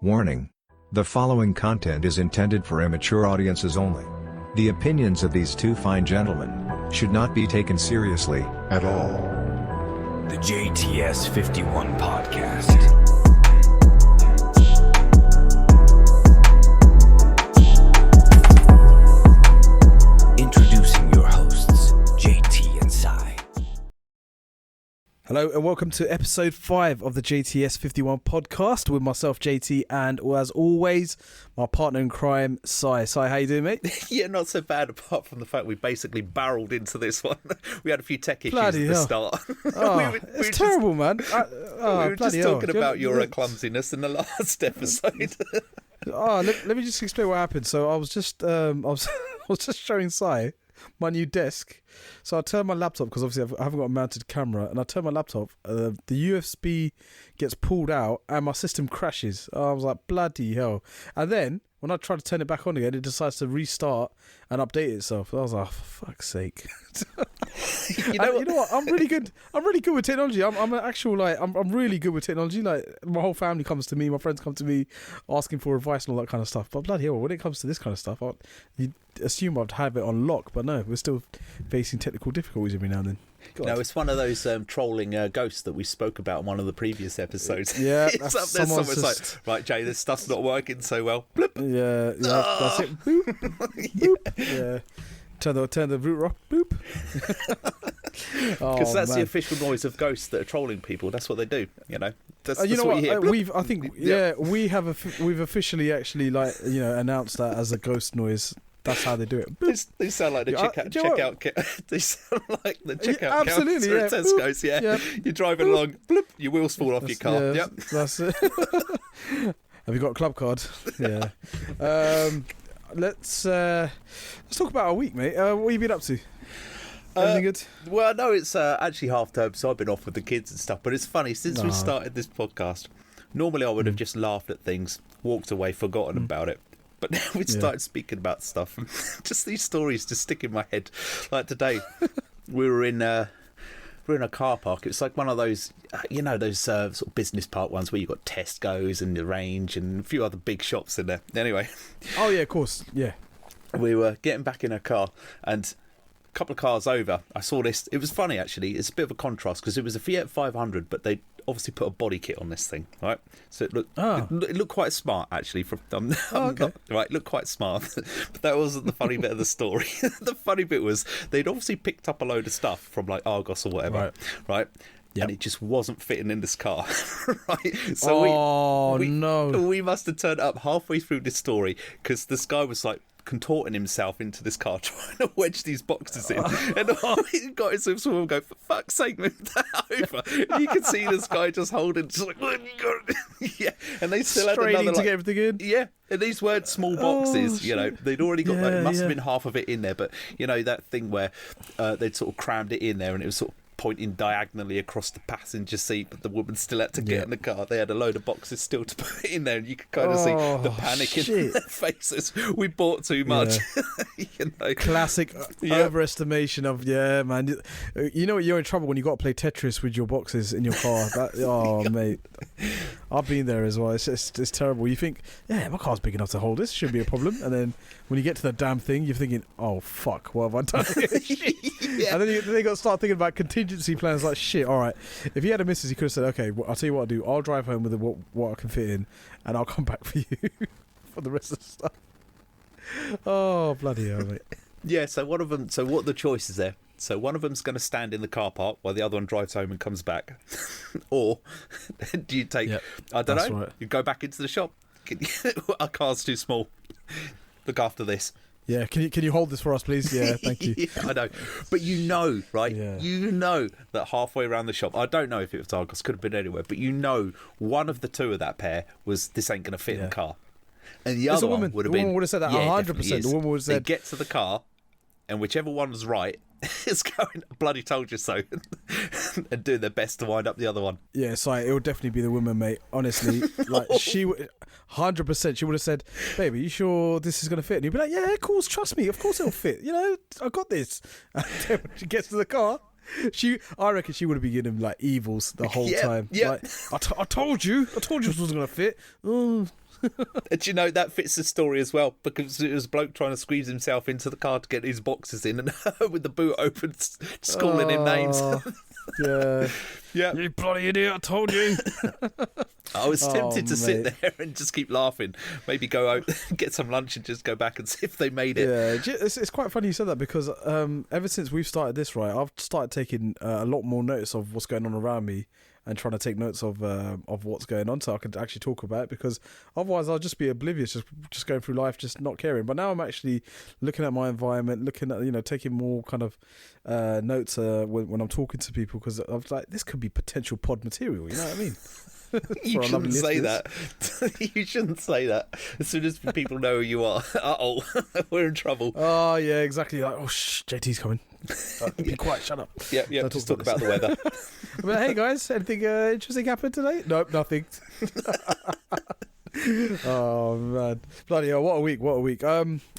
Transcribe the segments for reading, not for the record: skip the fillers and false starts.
Warning. The following content is intended for immature audiences only. The opinions of these two fine gentlemen should not be taken seriously at all. The JTS 51 Podcast. Introducing your hosts, JT and Sai. Hello and welcome to episode 5 of the JTS 51 podcast with myself, JT, and as always, my partner in crime, Sai. Sai, how you doing, mate? Yeah, not so bad, apart from the fact we basically barrelled into this one. We had a few tech issues Bloody at the hell. start. Oh, it's terrible, man. We were just talking about your clumsiness in the last episode. Let me just explain what happened. So I was just I was just showing Sai my new desk. So I turned my laptop, because obviously I haven't got a mounted camera, and I turn my laptop, the USB gets pulled out and my system crashes. I was like, bloody hell. And then when I try to turn it back on again, it decides to restart and update itself. I was like, for fuck's sake. You know what? I'm really good with technology. I'm an actual, I'm really good with technology. Like, my whole family comes to me, my friends come to me asking for advice and all that kind of stuff. But bloody hell, when it comes to this kind of stuff, you'd assume I'd have it on lock, but no, we're still facing technical difficulties every now and then. God. No, it's one of those trolling ghosts that we spoke about in one of the previous episodes. Yeah, it's up there somewhere. It's like, right, Jay, this stuff's not working so well. Bloop. Yeah, that's it. Boop, boop. Yeah. Turn the root rock. Boop. Because that's the official noise of ghosts that are trolling people. That's what they do. You know. That's you know what what? you hear. We've officially actually announced that as a ghost noise. That's how they do it. They sound like the checkout. They sound like the checkout absolutely, counter at Tesco's. Yeah, yep. You're driving along, bloop, your wheels fall off your car. Yeah, yep, that's it. Have you got a club card? Yeah. Let's talk about our week, mate. What have you been up to? Anything good? Well, no, it's actually half term, so I've been off with the kids and stuff. But it's funny, since we started this podcast, normally I would have just laughed at things, walked away, forgotten about it. But now we started speaking about stuff, and just these stories just stick in my head. Like today, we were in a car park. It's like one of those, those sort of business park ones where you've got Tesco's and the Range and a few other big shops in there. Anyway. Oh, yeah, of course. Yeah. We were getting back in a car, and a couple of cars over, I saw this. It was funny, actually. It's a bit of a contrast, because it was a Fiat 500, but they obviously put a body kit on this thing, right? So it looked quite smart, actually. It looked quite smart. But that wasn't the funny bit of the story. The funny bit was they'd obviously picked up a load of stuff from like Argos or whatever, right? Yep. And it just wasn't fitting in this car, right? So we must have turned up halfway through this story, because this guy was like contorting himself into this car, trying to wedge these boxes in, and he got his woman go, for fuck's sake, move that over. And you could see this guy just holding, just like, yeah, and they still had another, to get everything in. Yeah, and these weren't small boxes, they'd already got, it must have been half of it in there, but that thing where they'd sort of crammed it in there, and it was sort of pointing diagonally across the passenger seat, but the woman still had to get in the car. They had a load of boxes still to put in there, and you could kind of see the panic in their faces. We bought too much. Classic overestimation of, man. You know what, you're in trouble when you got to play Tetris with your boxes in your car. Mate, I've been there as well. It's terrible. You think, my car's big enough to hold this, shouldn't be a problem, and then when you get to the damn thing, you're thinking, oh fuck, what have I done? And then you got to start thinking about contingency plans, like, shit, all right, if he had a missus, he could have said, okay, I'll tell you what I'll do, I'll drive home with what I can fit in, and I'll come back for you for the rest of the stuff. Oh, bloody hell, mate. Yeah, so what are the choices there? So one of them's going to stand in the car park while the other one drives home and comes back. Or do you take, I don't know, right, you go back into the shop. Our car's too small. Look after this. Yeah, can you hold this for us, please? Yeah, thank you. Yeah, I know. But right? Yeah. You know that halfway around the shop, I don't know if it was Argos, could have been anywhere, but one of the two of that pair was, this ain't going to fit in the car. And the other one would have been... The woman would have said that 100%. The woman would have said... They get to the car, and whichever one was right is going, bloody told you so, and doing their best to wind up the other one. Yeah, so it would definitely be the woman, mate. Honestly, like, she would... 100%, she would have said, baby, you sure this is going to fit? And you'd be like, yeah, of course, trust me, of course it'll fit. I got this. And then when she gets to the car, I reckon she would have been giving him like evils the whole time. Yeah. Like, I told you this wasn't gonna fit. Oh. And you know, that fits the story as well, because it was a bloke trying to squeeze himself into the car to get his boxes in, and with the boot open, just calling him names. Yeah. Yeah. You bloody idiot! I told you. I was tempted to sit mate. there and just keep laughing. Maybe go out, get some lunch, and just go back and see if they made it. Yeah, it's quite funny you said that, because ever since we've started this, right, I've started taking a lot more notice of what's going on around me, and trying to take notes of what's going on, so I could actually talk about it, because otherwise I'll just be oblivious, just going through life, just not caring. But now I'm actually looking at my environment, looking at, taking more kind of notes when I'm talking to people, because I was like, this could be potential pod material, you know what I mean? You shouldn't say that. You shouldn't say that. As soon as people know who you are, we're in trouble. Oh yeah, exactly. Like, oh shh, JT's coming. Be quiet, shut up. Yeah. Don't Just talk about the weather. But hey guys, anything interesting happened today? Nope, nothing. Oh man, bloody hell! What a week!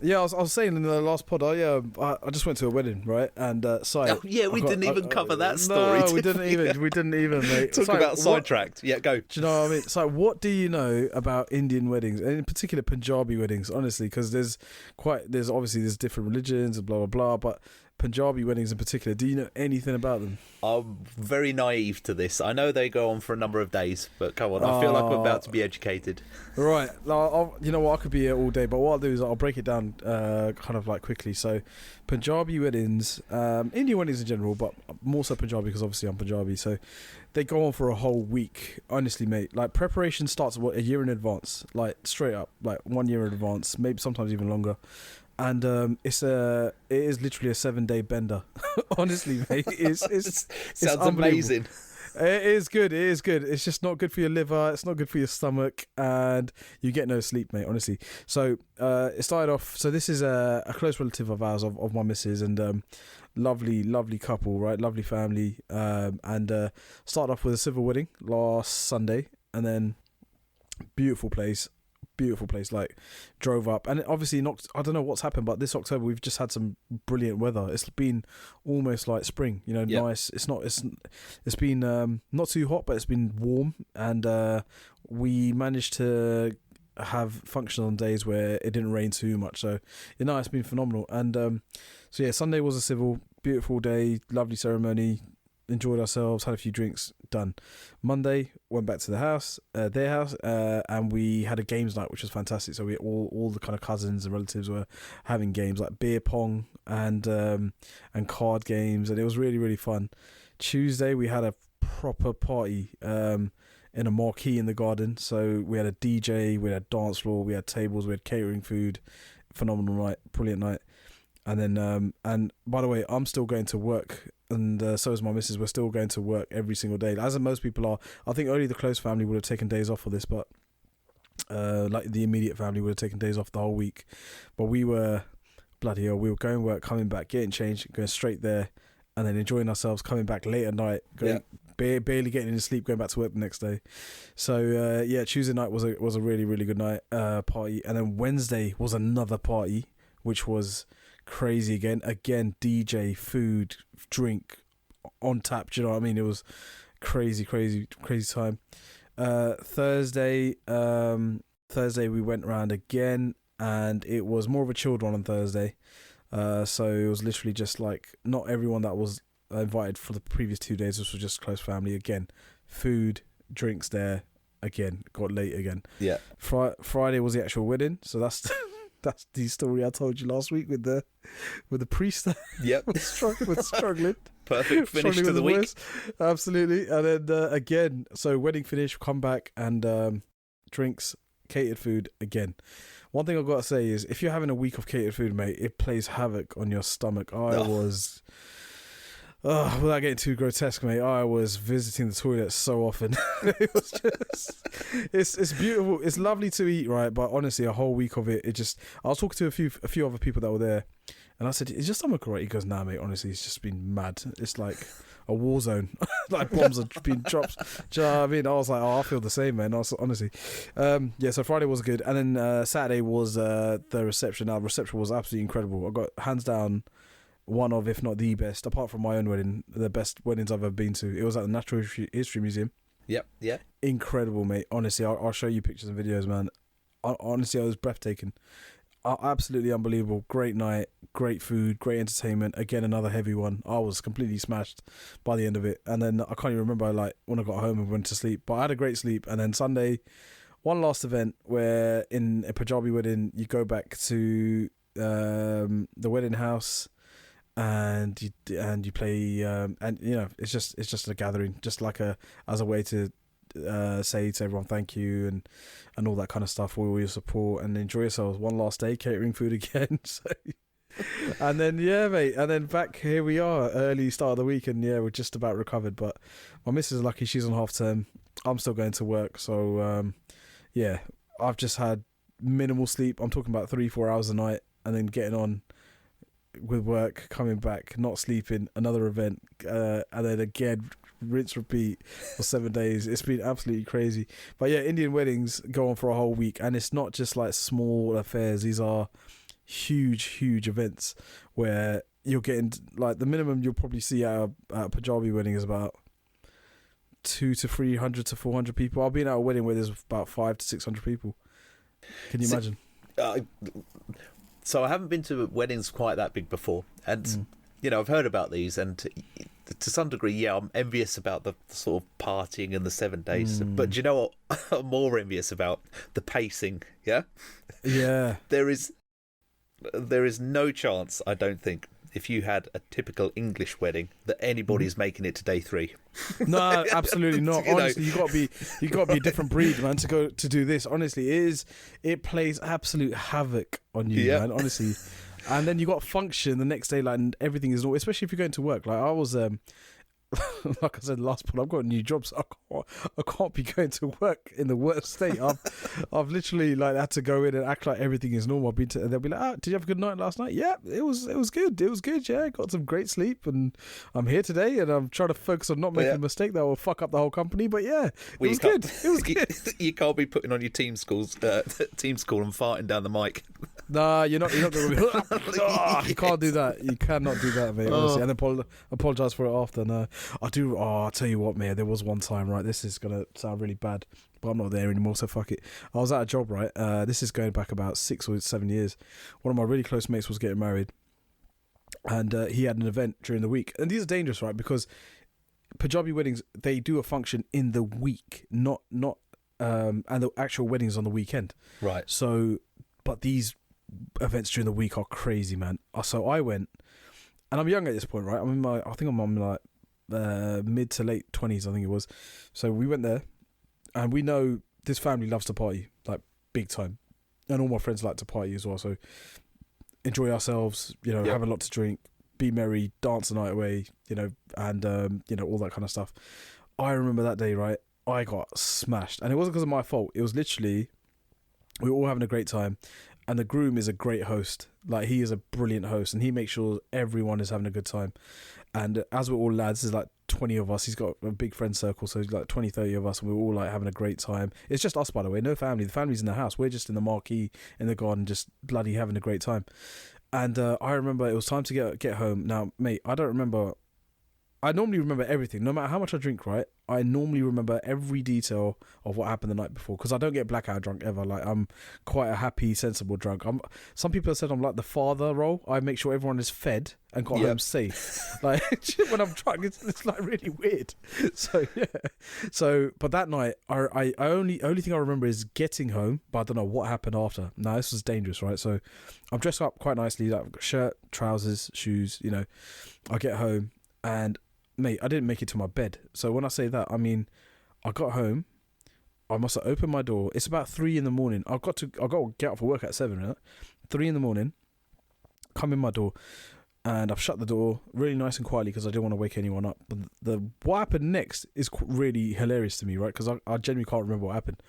Yeah, I was saying in the last pod, I just went to a wedding, right? And we didn't even cover that story. No, we didn't even, mate. Talk about sidetracked. Yeah, go. Do you know what I mean? So, what do you know about Indian weddings, and in particular Punjabi weddings? Honestly, because there's different religions and blah blah blah, but Punjabi weddings in particular, do you know anything about them? I'm very naive to this. I know they go on for a number of days, but come on, I feel like I'm about to be educated. Right. You know what? I could be here all day, but what I'll do is I'll break it down kind of like quickly. So, Punjabi weddings, Indian weddings in general, but more so Punjabi, because obviously I'm Punjabi. So, they go on for a whole week. Honestly, mate, like preparation starts a year in advance, like straight up, like 1 year in advance, maybe sometimes even longer. And it is literally a 7-day bender. Honestly, mate, it's sounds amazing. It is good. It's just not good for your liver. It's not good for your stomach, and you get no sleep, mate. Honestly. So it started off. So this is a close relative of ours, of my missus, and lovely couple, right? Lovely family. And started off with a civil wedding last Sunday, and then beautiful place, like drove up, and obviously I don't know what's happened, but this October we've just had some brilliant weather. It's been almost like spring, nice. It's been not too hot, but it's been warm, and we managed to have functions on days where it didn't rain too much, so it's been phenomenal. And so yeah, Sunday was a civil, beautiful day, lovely ceremony, enjoyed ourselves, had a few drinks, done. Monday went back to their house, and we had a games night, which was fantastic. So we all the kind of cousins and relatives were having games like beer pong and card games, and it was really, really fun. Tuesday we had a proper party in a marquee in the garden. So we had a DJ, we had a dance floor, we had tables, we had catering food. Phenomenal night, brilliant night. And then and by the way, I'm still going to work, and so is my missus. We're still going to work every single day, as most people are. I think only the close family would have taken days off for this, but like the immediate family would have taken days off the whole week. But we were bloody hell. We were going work, coming back, getting changed, going straight there, and then enjoying ourselves, coming back late at night, barely getting any sleep, going back to work the next day. So Tuesday night was a really, really good night, party, and then Wednesday was another party, which was crazy again DJ, food, drink on tap. Do you know what I mean? It was crazy time. Thursday we went around again, and it was more of a chilled one on Thursday. So it was literally just like not everyone that was invited for the previous 2 days. This was just close family again. Food, drinks there again. Got late again. Yeah. Friday was the actual wedding. So that's that's the story I told you last week with the priest. Yep. with struggling. Perfect finish to the week. Voice. Absolutely. And then again, so wedding finish, come back, and drinks, catered food again. One thing I've got to say is, if you're having a week of catered food, mate, it plays havoc on your stomach. Without getting too grotesque, mate, I was visiting the toilet so often. It was just, it's beautiful. It's lovely to eat, right? But honestly, a whole week of it, I was talking to a few other people that were there, and I said, "Is your stomach alright?" He goes, "Nah, mate. Honestly, it's just been mad. It's like a war zone. Like bombs are being dropped." Do you know what I mean? I was like, "Oh, I feel the same, man." Honestly, so Friday was good, and then Saturday was the reception. Now, the reception was absolutely incredible. I got hands down one of, if not the best, apart from my own wedding, the best weddings I've ever been to. It was at the Natural History Museum. Yep. Incredible, mate. Honestly, I'll show you pictures and videos, man. Honestly, I was breathtaking. Absolutely unbelievable. Great night, great food, great entertainment. Again, another heavy one. I was completely smashed by the end of it. And then I can't even remember like when I got home and went to sleep. But I had a great sleep. And then Sunday, one last event where in a Punjabi wedding, you go back to the wedding house and you play and you know it's just a gathering, just like as a way to say to everyone thank you and all that kind of stuff for all your support, and enjoy yourselves. One last day catering food again. So and then mate, and then back here we are, early start of the week, and we're just about recovered. But my missus is lucky, she's on half term. I'm still going to work, so I've just had minimal sleep. I'm talking about 3-4 hours a night, and then getting on with work, coming back, not sleeping, another event, and then again rinse repeat for 7 days. It's been absolutely crazy. But Indian weddings go on for a whole week, and it's not just like small affairs. These are huge events where you're getting like the minimum you'll probably see at a Punjabi wedding is about 200 to 300 to 400 people. I've been at a wedding where there's about 500 to 600 people. Can you imagine? So I haven't been to weddings quite that big before, and I've heard about these, and to some degree, I'm envious about the sort of partying and the 7 days. But do you know what I'm more envious about? The pacing. Yeah. There is no chance, I don't think, if you had a typical English wedding, that anybody's making it to day 3. No, absolutely not. Honestly, you got to be a different breed, man, to do this. Honestly, it plays absolute havoc on you, man. Honestly, and then you got function the next day, like, and everything is, especially if you're going to work. Like I was, like I said last point, I've got a new job, so I can't be going to work in the worst state. I've literally like had to go in and act like everything is normal. They'll be like, "Oh, did you have a good night last night?" Yeah, it was good. It was good. Yeah, got some great sleep, and I'm here today, and I'm trying to focus on not making a mistake that will fuck up the whole company. But it was good. It was good. You can't be putting on your team call and farting down the mic. Nah, you're not going to be. You can't do that. You cannot do that, mate. Honestly. And then apologise for it after. No, I do. I'll tell you what, mate. There was one time, right? This is gonna sound really bad, but I'm not there anymore, so fuck it. I was at a job, right? This is going back about 6 or 7 years. One of my really close mates was getting married, and he had an event during the week. And these are dangerous, right? Because Punjabi weddings, they do a function in the week, not and the actual wedding's on the weekend, right? So, but these events during the week are crazy, man. So I went, and I'm young at this point, right? I think I'm like mid to late 20s, I think it was. So we went there, and we know this family loves to party, like big time, and all my friends like to party as well. So enjoy ourselves, have a lot to drink, be merry, dance the night away, and all that kind of stuff. I remember that day, right? I got smashed, and it wasn't because of my fault. It was literally, we were all having a great time. And the groom is a great host. Like, he is a brilliant host, and he makes sure everyone is having a good time. And as we're all lads, there's like 20 of us. He's got a big friend circle, so like 20, 30 of us, and we're all like having a great time. It's just us, by the way, no family. The family's in the house. We're just in the marquee in the garden, just bloody having a great time. And I remember it was time to get home. Now, mate, I normally remember everything, no matter how much I drink, right? I normally remember every detail of what happened the night before, because I don't get blackout drunk ever. Like, I'm quite a happy, sensible drunk. Some people have said I'm like the father role. I make sure everyone is fed and got home safe. Like, when I'm drunk, it's like really weird. So, but that night, I only thing I remember is getting home, but I don't know what happened after. Now, this was dangerous, right? So I'm dressed up quite nicely, like I've got shirt, trousers, shoes, I get home, and mate, I didn't make it to my bed. So when I say that, I mean, I got home, I must have opened my door. It's about 3 a.m. I've got to get up for work at 7, right? 3 a.m, come in my door, and I've shut the door really nice and quietly because I didn't want to wake anyone up. But what happened next is really hilarious to me, right? Because I genuinely can't remember what happened.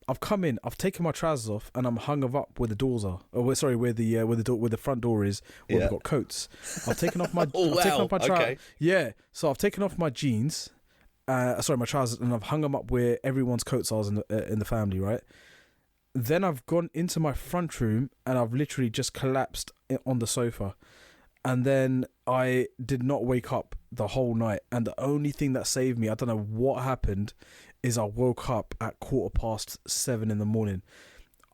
I've come in, I've taken my trousers off, and I'm hung up where the doors are. Where the front door is, where we've got coats. I've taken off my trousers. Okay. Yeah, so I've taken off my jeans, my trousers, and I've hung them up where everyone's coats are in the family, right? Then I've gone into my front room, and I've literally just collapsed on the sofa. And then I did not wake up the whole night. And the only thing that saved me, I don't know what happened, is I woke up at 7:15 in the morning.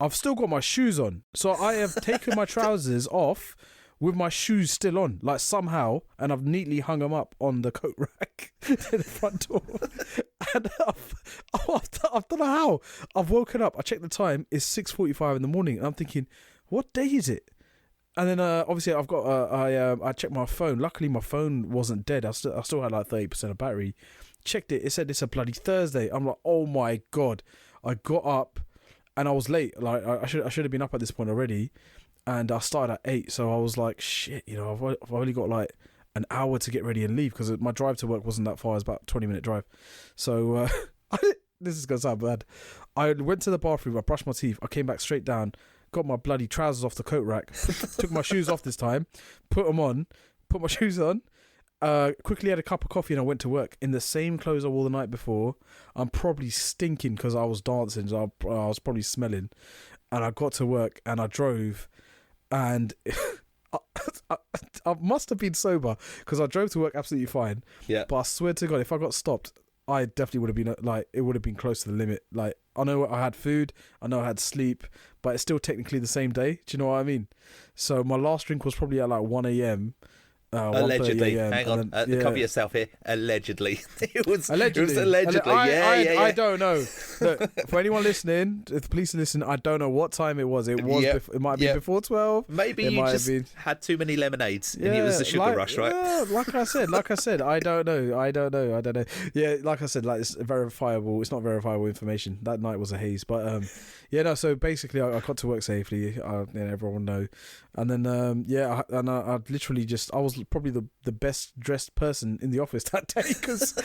I've still got my shoes on. So I have taken my trousers off with my shoes still on, like somehow, and I've neatly hung them up on the coat rack in the front door. And I don't know how. I've woken up, I checked the time, it's 6:45 in the morning, and I'm thinking, what day is it? And then obviously I've got I checked my phone. Luckily my phone wasn't dead. I still had like 30% of battery. Checked it. It said it's a bloody Thursday. I'm like, oh my god! I got up, and I was late. Like I should have been up at this point already, and I started at 8. So I was like, shit. You know, I've only got like an hour to get ready and leave because my drive to work wasn't that far. It was about a 20-minute drive. So this is gonna sound bad. I went to the bathroom. I brushed my teeth. I came back straight down. Got my bloody trousers off the coat rack, took my shoes off this time, put them on, put my shoes on, quickly had a cup of coffee and I went to work in the same clothes I wore the night before. I'm probably stinking because I was dancing, so I was probably smelling. And I got to work and I drove and I must have been sober because I drove to work absolutely fine. Yeah. But I swear to God, if I got stopped, I definitely would have been like, it would have been close to the limit. Like, I know I had food, I know I had sleep, but it's still technically the same day. Do you know what I mean? So my last drink was probably at like 1 a.m. Allegedly. Hang on. Cover yourself here. Allegedly. It was allegedly. I don't know. Look, for anyone listening, if the police are listening, I don't know what time it was. It was. It might be before 12. Maybe you just had too many lemonades and it was the sugar rush, right? Yeah, like I said, I don't know. Yeah, like I said, like it's verifiable. It's not verifiable information. That night was a haze, but no. So basically, I got to work safely. Everyone know. And then I literally I was probably the best dressed person in the office that day because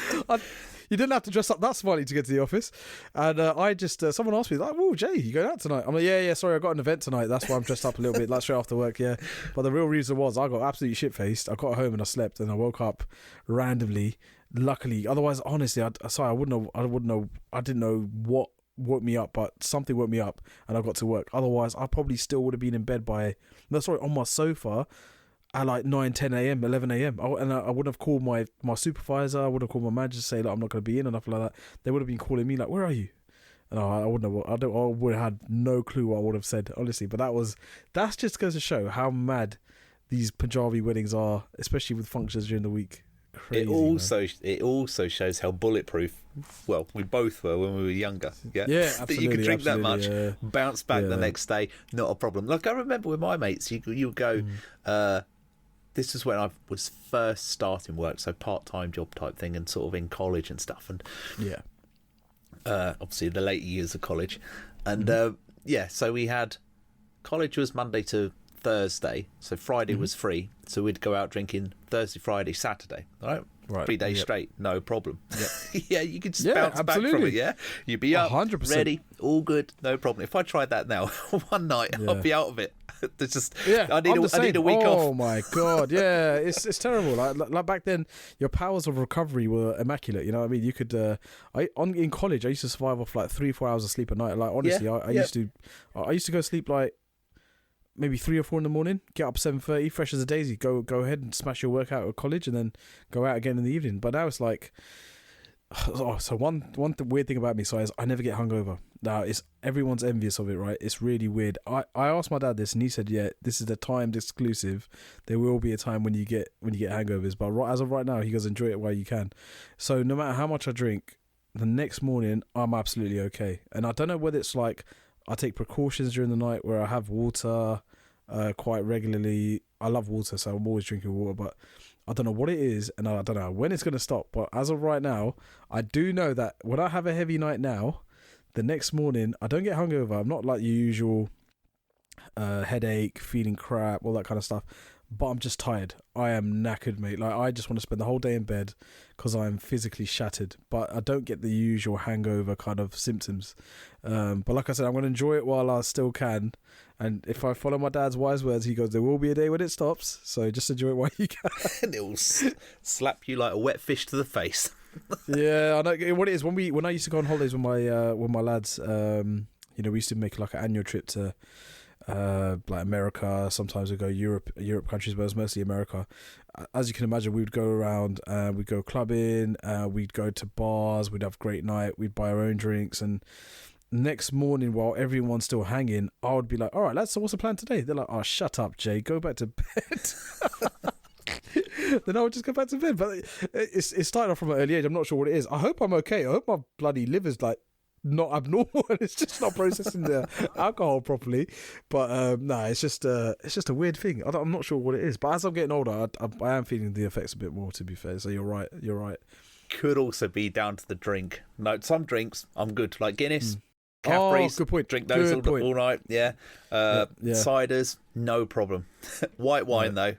you didn't have to dress up that smartly to get to the office. And I just someone asked me like, "Oh, Jay, you going out tonight?" I'm like, "Yeah, sorry, I got an event tonight. That's why I'm dressed up a little bit, like straight after work." Yeah, but the real reason was I got absolutely shit faced. I got home and I slept, and I woke up randomly. Luckily, otherwise, honestly, I didn't know what woke me up, but something woke me up and I got to work. Otherwise I probably still would have been in bed on my sofa at like 9, 10 a.m, 11 a.m. And I wouldn't have called my supervisor. I wouldn't have called my manager to say like I'm not going to be in or nothing like that. They would have been calling me like, where are you? And I wouldn't have, I would have had no clue what I would have said, honestly. But that's just goes to show how mad these Punjabi weddings are, especially with functions during the week. Crazy, it also shows how bulletproof we both were when we were younger. Yeah, absolutely. That you could drink that much, bounce back the next day, not a problem. Like I remember with my mates, you would go. This is when I was first starting work, so part-time job type thing, and sort of in college and stuff, and obviously the later years of college, and so we had college was Monday to Thursday, so Friday was free, so we'd go out drinking Thursday, Friday, Saturday, right? 3 days straight, no problem. Yeah, you could just bounce back from it. Yeah, you'd be up, 100%. Ready, all good, no problem. If I tried that now, one night I'd be out of it. It's just I need a week off. Oh my god, yeah, it's terrible. Like back then, your powers of recovery were immaculate. You know what I mean? You could in college, I used to survive off like 3-4 hours of sleep a night. Like honestly, I used to go sleep like maybe 3 or 4 in the morning, get up 7:30, fresh as a daisy, go ahead and smash your workout at college, and then go out again in the evening. But now it's like, so one weird thing about me, is I never get hungover. Now everyone's envious of it, right? It's really weird. I asked my dad this, and he said, yeah, this is the timed exclusive. There will be a time when you get hangovers, but as of right now, he goes, enjoy it while you can. So no matter how much I drink, the next morning I'm absolutely okay. And I don't know whether it's like I take precautions during the night where I have water quite regularly. I love water, so I'm always drinking water, but I don't know what it is, and I don't know when it's going to stop. But as of right now, I do know that when I have a heavy night now, the next morning, I don't get hungover. I'm not like your usual headache, feeling crap, all that kind of stuff. But I'm just tired. I am knackered, mate. Like I just want to spend the whole day in bed because I'm physically shattered. But I don't get the usual hangover kind of symptoms. But like I said, I'm going to enjoy it while I still can. And if I follow my dad's wise words, he goes, there will be a day when it stops. So just enjoy it while you can. And it will slap you like a wet fish to the face. Yeah, I know what it is. When I used to go on holidays with my lads, we used to make like an annual trip to like America. Sometimes we go Europe countries, but it's mostly America. As you can imagine, we'd go around, we'd go clubbing, we'd go to bars, we'd have a great night, we'd buy our own drinks, and next morning while everyone's still hanging, I would be like, all right, lads, so what's the plan today? They're like, oh, shut up, Jay, go back to bed. Then I would just go back to bed. But it started off from an early age. I'm not sure what it is. I hope I'm okay. I hope my bloody liver's like not abnormal and it's just not processing the alcohol properly. But no, it's just a weird thing. I'm not sure what it is. But as I'm getting older, I am feeling the effects a bit more, to be fair. So you're right. Could also be down to the drink. No, some drinks I'm good, like Guinness. Oh, Cadbury's, good point. Drink those all night. Yeah. Yeah. Ciders, no problem. White wine though,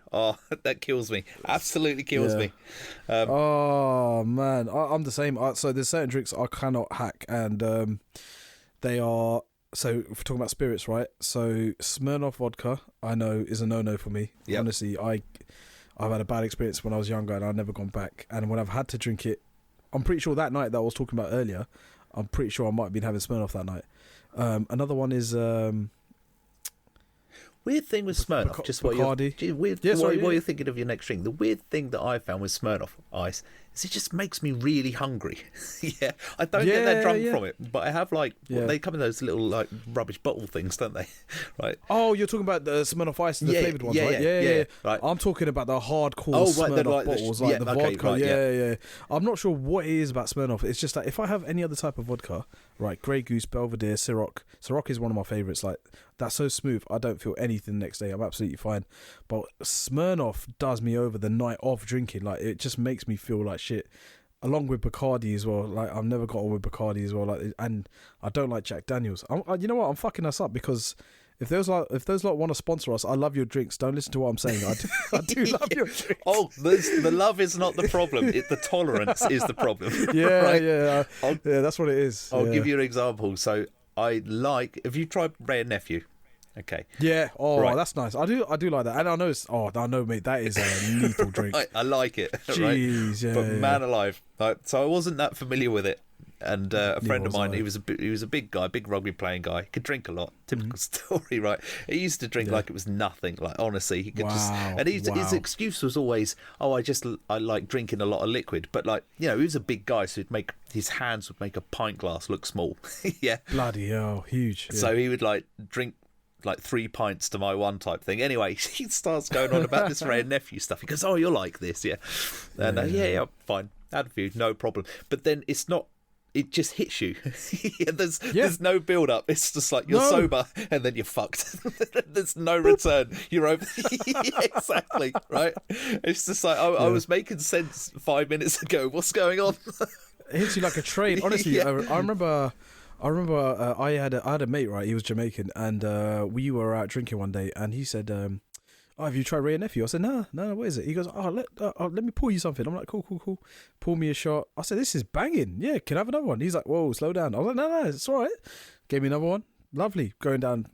that kills me. Absolutely kills me. Oh man, I'm the same. So there's certain drinks I cannot hack, and they are. So if we're talking about spirits, right? So Smirnoff vodka, I know, is a no-no for me. Yep. Honestly, I've had a bad experience when I was younger, and I've never gone back. And when I've had to drink it, I'm pretty sure that night that I was talking about earlier, I'm pretty sure I might have been having Smirnoff that night. Another one is weird thing with Smirnoff. Just what Bacardi. What you're thinking of your next drink. The weird thing that I found with Smirnoff Ice is it just makes me really hungry. Yeah, I don't get that drunk from it, but I have they come in those little like rubbish bottle things, don't they? Right. Oh, you're talking about the Smirnoff Ice, the flavoured ones, right? Yeah. Right. I'm talking about the hardcore Smirnoff bottles, like the vodka. Right, yeah. I'm not sure what it is about Smirnoff. It's just that if I have any other type of vodka, right, Grey Goose, Belvedere, Ciroc is one of my favourites. Like, that's so smooth, I don't feel anything the next day. I'm absolutely fine. But Smirnoff does me over the night of drinking. Like, it just makes me feel like shit. Along with Bacardi as well. Like, I've never got on with Bacardi as well. Like, and I don't like Jack Daniels. You know what? I'm fucking us up because if those lot want to sponsor us, I love your drinks. Don't listen to what I'm saying. I do love your drinks. Oh, the love is not the problem. The tolerance is the problem. Yeah, right? yeah, that's what it is. I'll give you an example. So have you tried Ray and Nephew? Okay. Yeah. Oh, right. That's nice. I do like that. And I know I know, mate, that is a lethal drink. I like it. Jeez, right? Yeah. But man alive. So I wasn't that familiar with it. And a friend of mine, he was a big guy, big rugby playing guy. Could drink a lot. Typical story, right? He used to drink like it was nothing. Like, honestly, he could just. And his excuse was always, I like drinking a lot of liquid. But like, he was a big guy, so his hands would make a pint glass look small. Yeah. Bloody hell, huge. Yeah. So he would like drink like 3 pints to my one type thing. Anyway, he starts going on about this Ray and Nephew stuff. He goes, "Oh, you're like this, yeah." And yeah, fine, had a few, no problem. But then it's not. It just hits you. There's no build up. It's just like you're sober and then you're fucked. There's no return. You're over. Yeah, exactly, right? It's just like I was making sense 5 minutes ago. What's going on? It hits you like a train. Honestly, I remember I had a mate, right? He was Jamaican, and we were out drinking one day, and he said, "Oh, have you tried Ray and Nephew?" I said, "No, what is it?" He goes, let me pour you something." I'm like, cool. Pour me a shot. I said, "This is banging. Yeah, can I have another one?" He's like, "Whoa, slow down." I was like, no, it's all right. Gave me another one. Lovely. Going down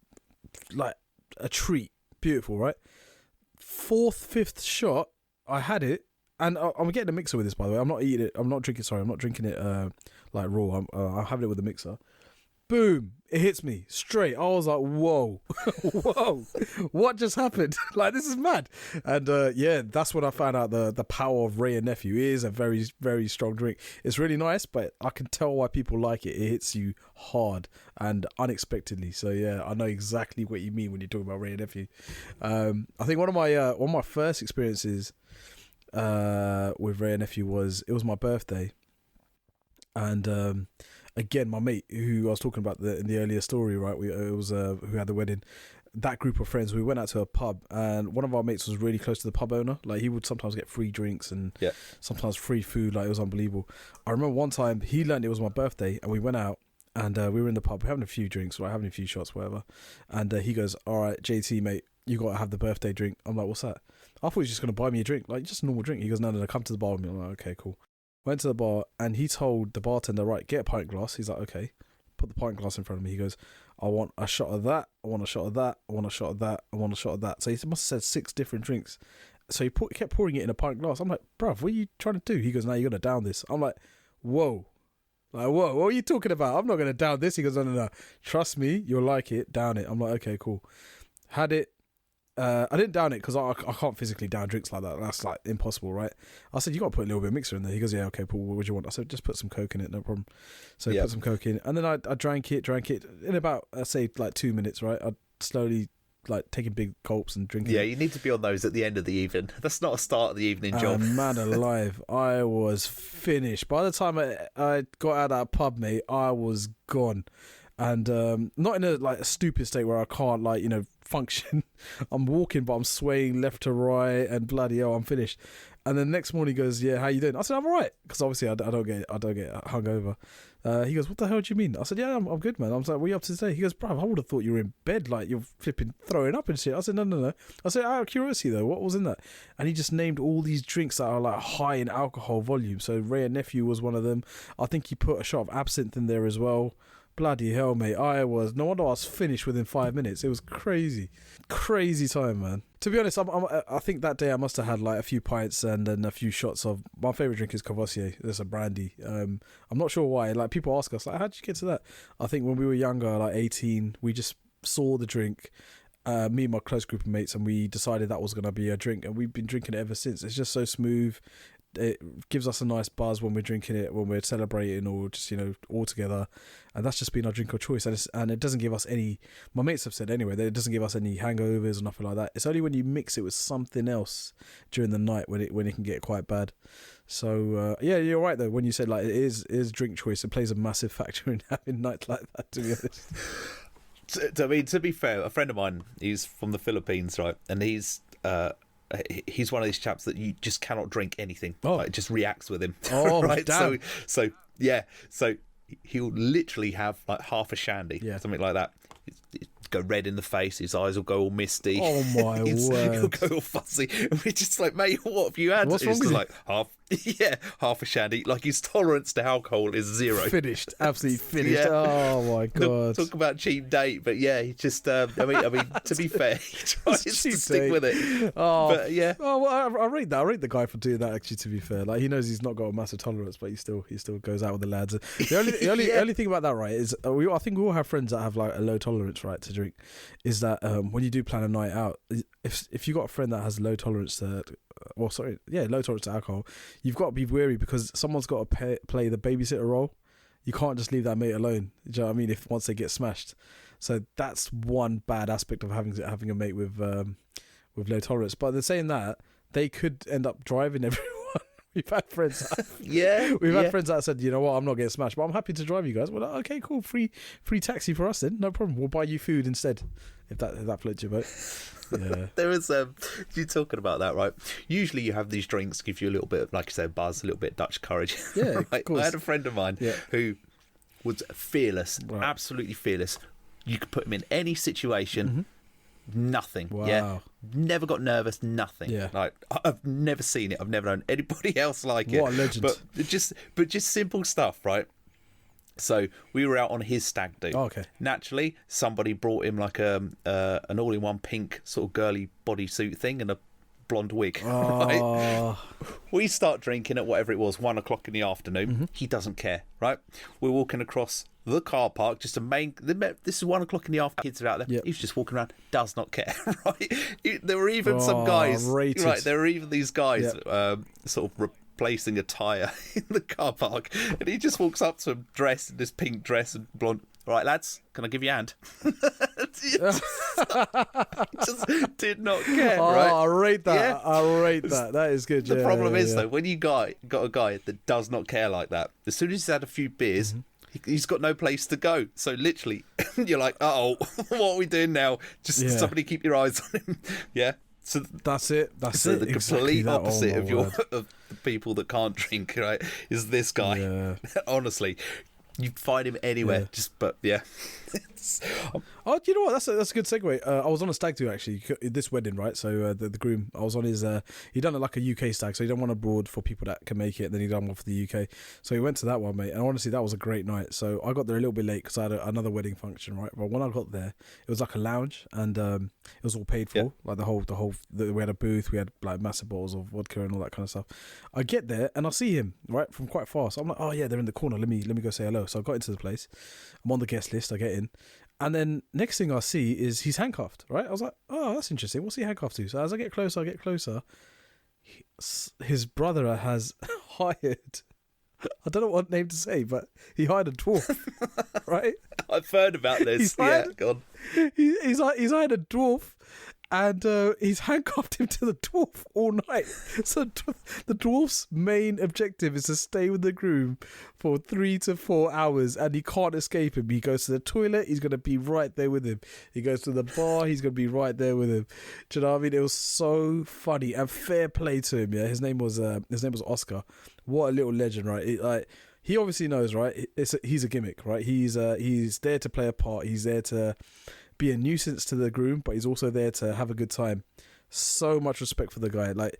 like a treat. Beautiful, right? 4th, 5th shot, I had it. And I'm getting a mixer with this, by the way. I'm not eating it. I'm not drinking it like raw. I'm having it with a mixer. Boom! It hits me straight. I was like, "Whoa, whoa! What just happened? Like, this is mad!" And that's when I found out the power of Ray and Nephew. It is a very, very strong drink. It's really nice, but I can tell why people like it. It hits you hard and unexpectedly. So yeah, I know exactly what you mean when you're talking about Ray and Nephew. I think one of my first experiences with Ray and Nephew was my birthday, and again, my mate who I was talking about in the earlier story, right? It was who had the wedding. That group of friends, we went out to a pub, and one of our mates was really close to the pub owner. Like, he would sometimes get free drinks and sometimes free food. Like, it was unbelievable. I remember one time he learned it was my birthday, and we went out, and we were in the pub having a few drinks, right, having a few shots, whatever. And he goes, "All right, JT, mate, you got to have the birthday drink." I'm like, "What's that?" I thought he was just going to buy me a drink, like just a normal drink. He goes, no, come to the bar with me. I'm like, "Okay, cool." Went to the bar, and he told the bartender, "Right, get a pint glass." He's like, "Okay." Put the pint glass in front of me. He goes, "I want a shot of that. I want a shot of that. I want a shot of that. I want a shot of that." So he must have said 6 different drinks. So he kept pouring it in a pint glass. I'm like, "Bruv, what are you trying to do?" He goes, "No, you're going to down this." I'm like, "Whoa." Like, what are you talking about? I'm not going to down this. He goes, no. Trust me, you'll like it. Down it. I'm like, okay, cool. Had it. I didn't down it because I can't physically down drinks like that. That's like impossible, right? I said, you got to put a little bit of mixer in there. He goes, yeah, okay, Paul, what would you want? I said, just put some Coke in it, no problem. So he put some Coke in. And then I drank it in about, say, like 2 minutes, right? I slowly, like, taking big gulps and drinking. Yeah, you need to be on those at the end of the evening. That's not a start of the evening job. Man alive, I was finished. By the time I got out of that pub, mate, I was gone. And not in a stupid state where I can't function. I'm walking, but I'm swaying left to right, and bloody hell, I'm finished. And then next morning he goes, yeah, how you doing? I said, I'm all right, because obviously I don't get hungover. He goes, what the hell do you mean? I said, yeah, I'm good, man. I was like, what are you up to today? He goes, bruv, I would have thought you were in bed, like you're flipping throwing up and shit. I said, no. I said, out of curiosity though, what was in that? And he just named all these drinks that are like high in alcohol volume. So Ray and Nephew was one of them. I think he put a shot of absinthe in there as well. Bloody hell, mate. No wonder I was finished within 5 minutes. It was crazy time, man. To be honest, I think that day I must have had like a few pints and then a few shots of, my favourite drink is Cavassier. There's a brandy. I'm not sure why. Like, people ask us, like, how'd you get to that? I think when we were younger, like 18, we just saw the drink, me and my close group of mates, and we decided that was going to be a drink, and we've been drinking it ever since. It's just so smooth. It gives us a nice buzz when we're drinking it, when we're celebrating, or just all together, and that's just been our drink of choice. And it doesn't give us any. My mates have said anyway that it doesn't give us any hangovers or nothing like that. It's only when you mix it with something else during the night when it can get quite bad. So yeah, you're right though when you said like it is drink choice. It plays a massive factor in having nights like that. To be honest. To be fair, a friend of mine, he's from the Philippines, right, and he's one of these chaps that you just cannot drink anything. Oh. Like, it just reacts with him. Oh, right. damn. So he'll literally have like half a shandy, something like that. He'd go red in the face. His eyes will go all misty. Oh my word! He'll go all fuzzy. And we're just like, mate, what have you had? What's wrong with you? Like half a shandy. Like, his tolerance to alcohol is zero. Finished, absolutely finished. Yeah. Oh my god! Talk about cheap date, but yeah, he just. I mean, to be fair, he tries to stick with it. Oh, but yeah. Oh well, I rate that. I rate the guy for doing that. Actually, to be fair, like, he knows he's not got a massive tolerance, but he still goes out with the lads. The only thing about that, right, is I think we all have friends that have like a low tolerance, right, to drink. Is that when you do plan a night out, if you got a friend that has low tolerance to. Low tolerance to alcohol, you've got to be wary because someone's got to play the babysitter role. You can't just leave that mate alone. Do you know what I mean? If once they get smashed, so that's one bad aspect of having a mate with low tolerance. But they're saying that they could end up driving everyone. We've had friends. Had friends that said, you know what, I'm not getting smashed, but I'm happy to drive you guys. Well, okay, cool, free taxi for us then, no problem. We'll buy you food instead, if that floats your boat. Yeah. There was you talking about that, right? Usually you have these drinks give you a little bit of, like you said, buzz, a little bit of Dutch courage. Yeah, right? of course. I had a friend of mine who was fearless, absolutely fearless. You could put him in any situation. Nothing. Wow. Yeah. Never got nervous. Nothing. Yeah. Like, I've never seen it. I've never known anybody else like it. What a legend. But just simple stuff, right? So we were out on his stag do. Oh, okay. Naturally, somebody brought him like an all-in-one pink sort of girly bodysuit thing and a blonde wig. Right? We start drinking at whatever it was, 1 o'clock in the afternoon. He doesn't care, right? We're walking across the car park, just this is 1 o'clock in the afternoon. Kids are out there. Yep. He's just walking around, does not care, right? There were even some guys, rated. right? There were even these guys, sort of replacing a tyre in the car park, and he just walks up to him dressed in this pink dress and blonde. Right, lads, can I give you a hand? just did not care, right? I rate that. Yeah. I rate that. That is good. The problem is, though, when you got a guy that does not care like that, as soon as he's had a few beers, he's got no place to go. So literally, you're like, uh-oh, what are we doing now? Just somebody keep your eyes on him. Yeah. So that's it. That's so it. The exactly complete opposite of word. of the people that can't drink, right, is this guy. Yeah. Honestly, You'd find him anywhere. Yeah. Oh, do you know what? That's a good segue. I was on a stag do actually. This wedding, right? So the groom, I was on his. He done it like a UK stag, so he done one abroad for people that can make it. And then he done one for the UK. So he went to that one, mate. And honestly, that was a great night. So I got there a little bit late because I had another wedding function, right? But when I got there, it was like a lounge, and it was all paid for. Yeah. Like we had a booth, we had like massive bottles of vodka and all that kind of stuff. I get there and I see him right from quite far. So I'm like, oh yeah, they're in the corner. Let me go say hello. So I got into the place. I'm on the guest list. I get in. And then next thing I see is he's handcuffed, right? I was like, oh, that's interesting. What's he handcuffed to? So as I get closer, his brother has hired, I don't know what name to say, but he hired a dwarf, right? I've heard about this. God. He's hired a dwarf, and he's handcuffed him to the dwarf all night. So the dwarf's main objective is to stay with the groom for 3 to 4 hours, and he can't escape him. He goes to the toilet, he's going to be right there with him. He goes to the bar, he's going to be right there with him. Do you know what I mean? It was so funny, and fair play to him. Yeah, his name was Oscar. What a little legend, right? He obviously knows, right? He's a gimmick, right? He's there to play a part. He's there to be a nuisance to the groom, but he's also there to have a good time. So much respect for the guy. Like,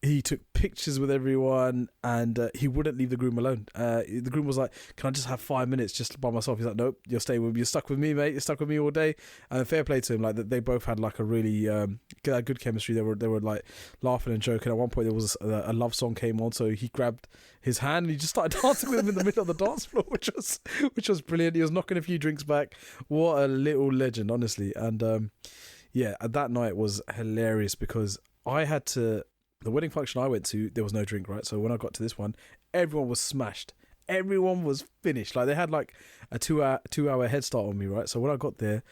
he took pictures with everyone, and he wouldn't leave the groom alone. The groom was like, "Can I just have 5 minutes just by myself?" He's like, "Nope, you're staying with me. You're stuck with me, mate. You're stuck with me all day." And fair play to him. Like, they both had like a really good chemistry. They were like laughing and joking. At one point, there was a love song came on, so he grabbed his hand and he just started dancing with him in the middle of the dance floor, which was brilliant. He was knocking a few drinks back. What a little legend, honestly. And that night was hilarious because I had to. The wedding function I went to, there was no drink, right? So when I got to this one, everyone was smashed. Everyone was finished. Like, they had like a 2-hour head start on me, right? So when I got there,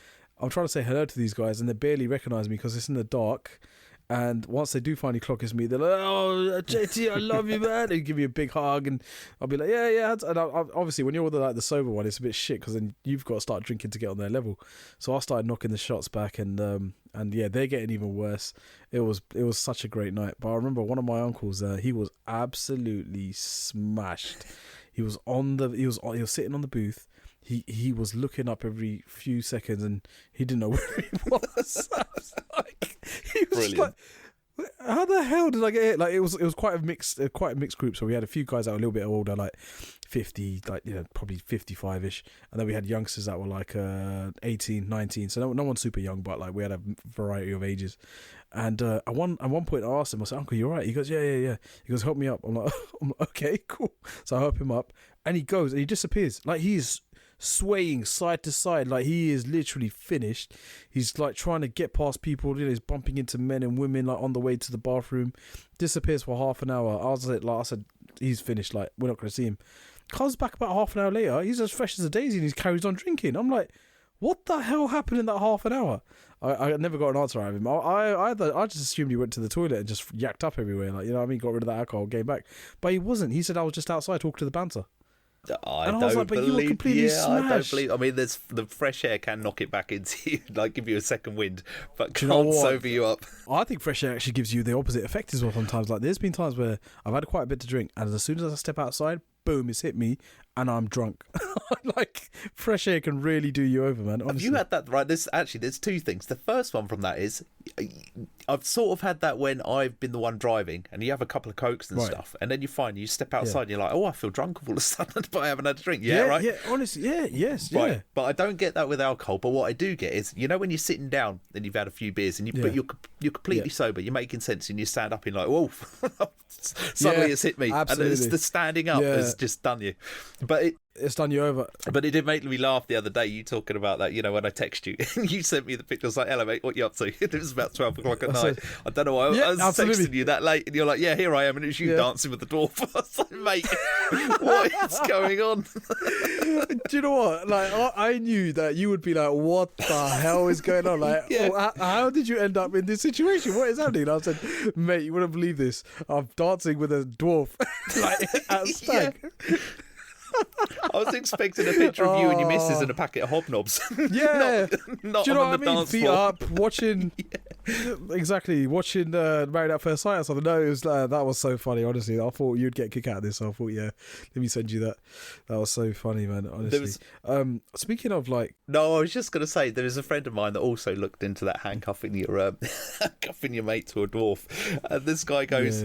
I'm trying to say hello to these guys, and they barely recognise me because it's in the dark. And once they do finally clock it's me, they're like, "Oh, JT, I love you, man." They give me a big hug, and I'll be like, yeah. And obviously, when you're the sober one, it's a bit shit because then you've got to start drinking to get on their level. So I started knocking the shots back, and they're getting even worse. It was such a great night. But I remember one of my uncles, he was absolutely smashed. He was sitting on the booth. He was looking up every few seconds, and he didn't know where he was. I was like, he was Brilliant. Like, how the hell did I get hit? Like, it was quite a mixed group. So we had a few guys that were a little bit older, like 50, like, you know, probably 55ish, and then we had youngsters that were like 18, 19. So no one's super young, but like we had a variety of ages. And at one point I asked him, I said, "Uncle, you all right?" He goes, yeah. He goes, "Help me up." I'm like, "Okay, cool." So I help him up, and he goes and he disappears. Like, he's swaying side to side, like he is literally finished. He's like trying to get past people, you know, he's bumping into men and women like on the way to the bathroom. Disappears for half an hour. I said, he's finished, like, we're not going to see him. Comes back about half an hour later, he's as fresh as a daisy and he carries on drinking. I'm like, what the hell happened in that half an hour? I never got an answer out of him. I just assumed he went to the toilet and just yacked up everywhere, like, you know what I mean, got rid of that alcohol, came back. But he wasn't. He said, "I was just outside talking to the banter." I don't believe. I mean, there's the fresh air can knock it back into you, like give you a second wind, but can't sober you up. I think fresh air actually gives you the opposite effect as well. Sometimes, like, there's been times where I've had quite a bit to drink, and as soon as I step outside, boom, it's hit me, and I'm drunk. Like, fresh air can really do you over, man. Honestly. Have you had that? Right, there's two things. The first one from that is, I've sort of had that when I've been the one driving, and you have a couple of cokes and stuff, and then you step outside and you're like, "Oh, I feel drunk all of a sudden, but I haven't had a drink." Right? Yeah, honestly, yes, right. Yeah. But I don't get that with alcohol. But what I do get is, you know, when you're sitting down and you've had a few beers, and but you're completely sober, you're making sense, and you stand up and you're like, "Whoa!" Suddenly it's hit me, absolutely. And it's the standing up has just done you. But it's done you over. But it did make me laugh the other day, you talking about that, you know, when I text you and you sent me the picture. I was like, "Hello, mate, what you up to?" It was about 12 o'clock at night. I don't know why. I was texting you that late, and you're like, "Yeah, here I am," and it was you dancing with the dwarf. I was like, "Mate, what is going on?" Do you know what? Like, I knew that you would be like, "What the hell is going on?" Like, how did you end up in this situation? What is happening? And I said, "Mate, you wouldn't believe this. I'm dancing with a dwarf, like, at Stag." I was expecting a picture of you and your missus and a packet of hobnobs. Yeah. not Do you know on what I the mean? dance Feet floor. up, watching Exactly, watching Married at First Sight or something. No, it was that was so funny. Honestly, I thought you'd get a kick out of this. So I thought, yeah, let me send you that. That was so funny, man. Honestly, speaking of like, No, I was just going to say there is a friend of mine that also looked into that handcuffing your handcuffing your mate to a dwarf. And this guy goes,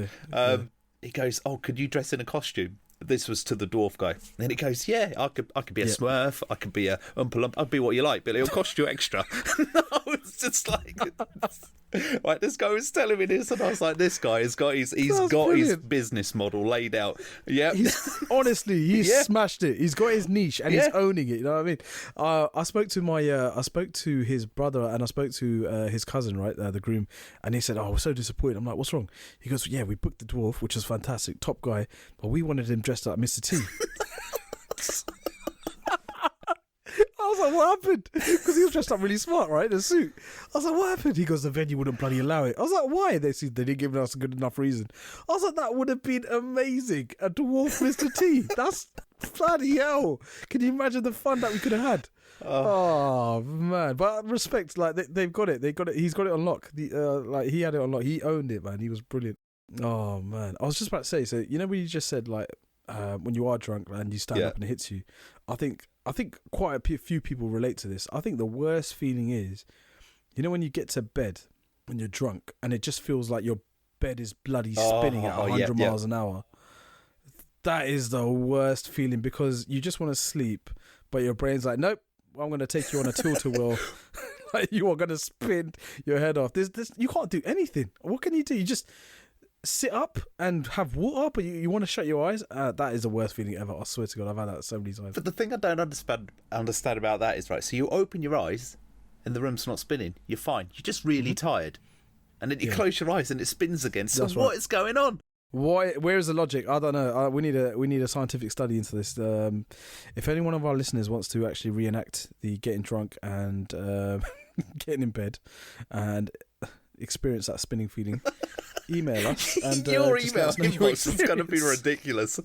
he goes, "Oh, could you dress in a costume?" This was to the dwarf guy. And he goes, "Yeah, I could be a Smurf, I could be a Oompa Loompa, I'd be what you like, but it'll cost you extra." No, it's just like, right. This guy was telling me this, and I was like, "This guy has got his his business model laid out." Yeah, honestly, he's smashed it. He's got his niche, and he's owning it. You know what I mean? I spoke to his brother, and I spoke to his cousin, right, the groom, and he said, "Oh, we're so disappointed." I'm like, "What's wrong?" He goes, "Yeah, we booked the dwarf, which was fantastic, top guy, but we wanted him dressed like Mr. T." I was like, "What happened?" Because he was dressed up really smart, right, in a suit. I was like, "What happened?" He goes, "The venue wouldn't bloody allow it." I was like, "Why?" They didn't give us a good enough reason. I was like, "That would have been amazing. A dwarf Mr. T. That's bloody hell. Can you imagine the fun that we could have had?" Oh man, but respect, like they've got it. They got it. He's got it on lock. Like he had it on lock. He owned it, man. He was brilliant. Oh man, I was just about to say. So you know when you just said like when you are drunk and you stand up and it hits you, I think quite a few people relate to this. I think the worst feeling is, you know, when you get to bed when you're drunk and it just feels like your bed is bloody spinning at 100 miles an hour. That is the worst feeling because you just want to sleep, but your brain's like, nope, I'm going to take you on a tilt-a-whirl. Like you are going to spin your head off. This you can't do anything. What can you do? You just sit up and have water, but you want to shut your eyes. That is the worst feeling ever. I swear to God, I've had that so many times. But the thing I don't understand about that is, right, so you open your eyes and the room's not spinning. You're fine. You're just really tired. And then you close your eyes and it spins again. So what is going on? Why? Where is the logic? I don't know. We need a scientific study into this. If any one of our listeners wants to actually reenact the getting drunk and getting in bed and experience that spinning feeling, email us. And your email inbox is going to be ridiculous.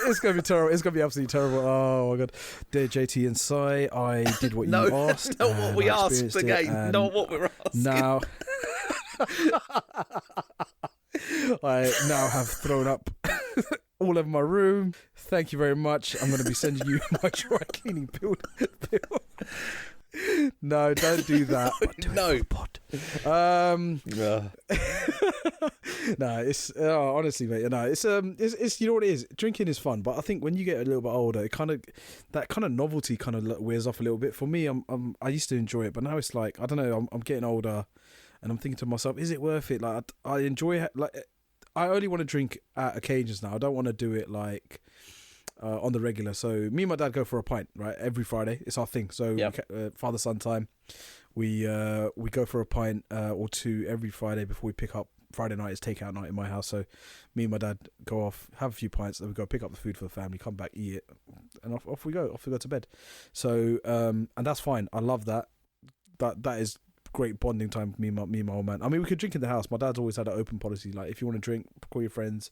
It's going to be terrible. It's going to be absolutely terrible. Oh my God. Dear JT and Si, I did what you asked. Not what we asked again. Not what we're asking. Now, I now have thrown up all over my room. Thank you very much. I'm going to be sending you my dry cleaning bill. No, don't do that. No. No, it's honestly, mate. No, it's you know what it is. Drinking is fun, but I think when you get a little bit older, that kind of novelty kind of wears off a little bit. For me, I used to enjoy it, but now it's like I don't know. I'm getting older, and I'm thinking to myself, is it worth it? Like I enjoy it. Like I only want to drink at occasions now. I don't want to do it like on the regular. So me and my dad go for a pint, right, every Friday. It's our thing. So father son time. We go for a pint or two every Friday before we pick up. Friday night is takeout night in my house, so me and my dad go off, have a few pints, then we go pick up the food for the family, come back, eat it, and off we go to bed. So and that's fine. I love that. That is great bonding time for me and my old man. I mean, we could drink in the house. My dad's always had an open policy, like if you want to drink, call your friends,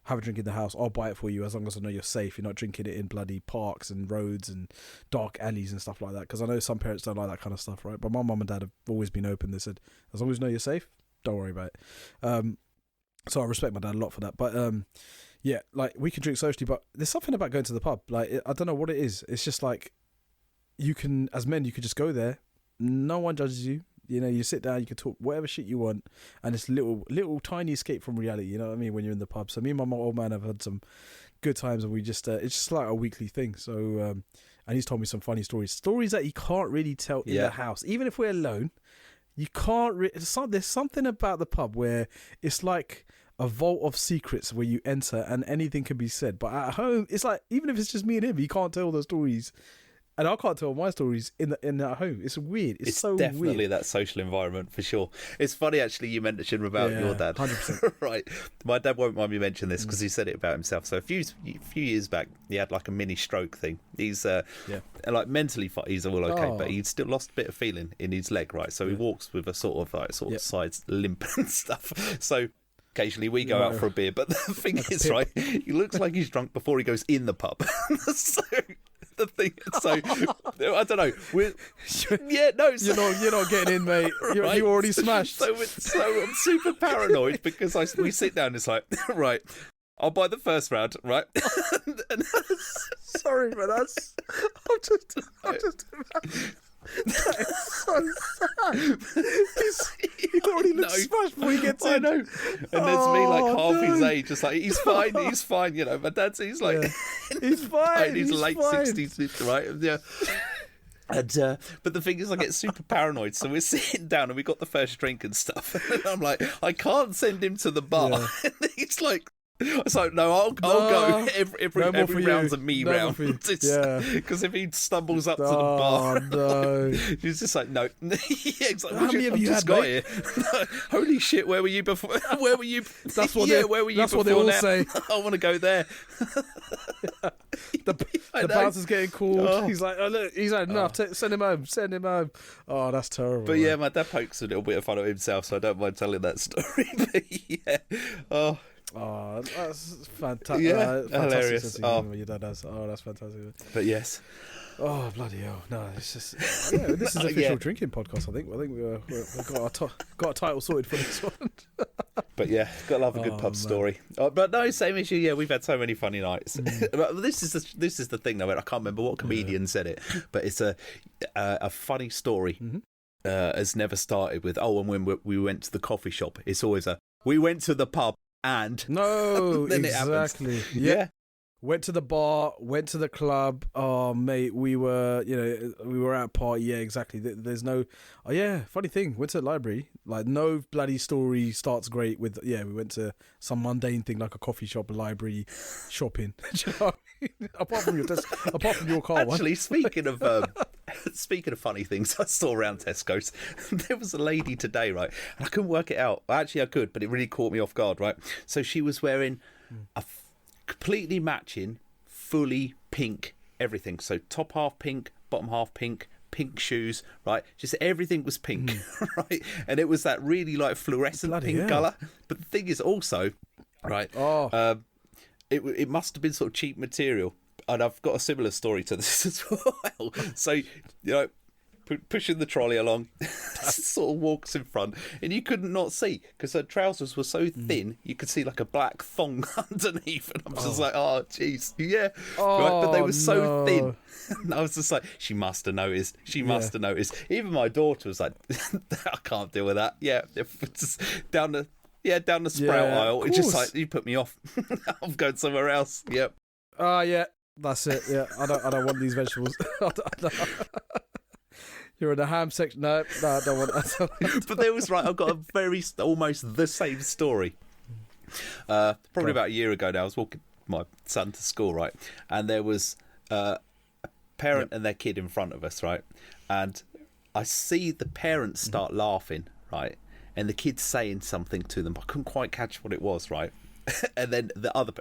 have a drink in the house. I'll buy it for you as long as I know you're safe. You're not drinking it in bloody parks and roads and dark alleys and stuff like that. Because I know some parents don't like that kind of stuff, right? But my mum and dad have always been open. They said, as long as you know you're safe, don't worry about it. So I respect my dad a lot for that. But yeah, like we can drink socially, but there's something about going to the pub. Like I don't know what it is. It's just like you can, as men, you could just go there. No one judges you. You know, you sit down, you can talk whatever shit you want, and it's little tiny escape from reality. You know what I mean? When you're in the pub. So me and my old man have had some good times, and we just it's just like a weekly thing. So and he's told me some funny stories that he can't really tell in the house, even if we're alone. You can't. There's something about the pub where it's like a vault of secrets where you enter and anything can be said. But at home, it's like even if it's just me and him, he can't tell those stories. And I can't tell my stories in at home. It's weird. It's so definitely weird. That social environment for sure. It's funny actually. You mentioned about your dad. 100%. Right. My dad won't mind me mentioning this because he said it about himself. So a few years back, he had like a mini stroke thing. He's like mentally he's all okay, but he'd still lost a bit of feeling in his leg. Right. So he walks with a sort of side limp and stuff. So occasionally we go out for a beer, but the thing is, right, he looks like he's drunk before he goes in the pub. So the thing. So I don't know. Yeah, no. You're not getting in, mate. Right? You already smashed. So I'm super paranoid because we sit down. And it's like, right, I'll buy the first round, right? And Sorry, man. I'm just. That is so sad. He already looks smashed before he gets in. I know. And there's me like half his age, just like he's fine. You know, my dad's he's like he's fine. He's late fine. 60s, right? Yeah. And but the thing is, I get super paranoid. So we're sitting down and we got the first drink and stuff. And I'm like, I can't send him to the bar. Yeah. And he's like. So no, I'll go every round's a me round. Because if he stumbles up to the bar, no, he's just like no. Yeah, it's like, how many have you had, mate? Holy shit! Where were you before? Where were you? That's what where were you? That's before what they all now? say. I want to go there. The bouncer's getting called. Oh. He's like, oh look, he's like, no, send him home. Oh, that's terrible. But man. Yeah, my dad pokes a little bit of fun at himself, so I don't mind telling that story. But yeah, Oh, that's fantastic. Yeah, fantastic hilarious. Your dad has. Oh, that's fantastic. But yes. Oh, bloody hell. No, it's just... Yeah, this is an official drinking podcast, I think. We've got a title sorted for this one. But yeah, got to love a good pub story. But no, same issue. Yeah, we've had so many funny nights. This is the thing, though. I can't remember what comedian said it, but it's a funny story. Has never started with, and when we went to the coffee shop, it's always we went to the pub. And no, then exactly. Yeah. Went to the bar, went to the club. Oh, mate, we were at a party. Yeah, exactly. There's no. Oh, yeah. Funny thing. Went to the library. Like, no bloody story starts great with. Yeah, we went to some mundane thing like a coffee shop, a library, shopping. Do you know what I mean? Apart from your car. Actually, speaking of funny things, I saw around Tesco's. There was a lady today, right? And I couldn't work it out. Actually, I could, but it really caught me off guard, right? So she was wearing a completely matching, fully pink everything. So top half pink, bottom half pink shoes, right? Just everything was pink, right? And it was that really like fluorescent bloody pink colour. But the thing is also, right? It must have been sort of cheap material. And I've got a similar story to this as well. So, you know, pushing the trolley along, sort of walks in front, and you couldn't not see because her trousers were so thin, you could see like a black thong underneath. And I was just like, oh, jeez, yeah. Right, but they were so thin. And I was just like, she must have noticed. She must have noticed. Even my daughter was like, I can't deal with that. Yeah, just down the sprout aisle. It's just like, you put me off. I'm going somewhere else. Yep. Yeah. That's it. Yeah, I don't want these vegetables. You're in the ham section. No, I don't want that. But there was I've got a almost the same story. Probably about a year ago now. I was walking my son to school, right, and there was a parent and their kid in front of us, right, and I see the parents start laughing, right, and the kid's saying something to them. But I couldn't quite catch what it was, right. And then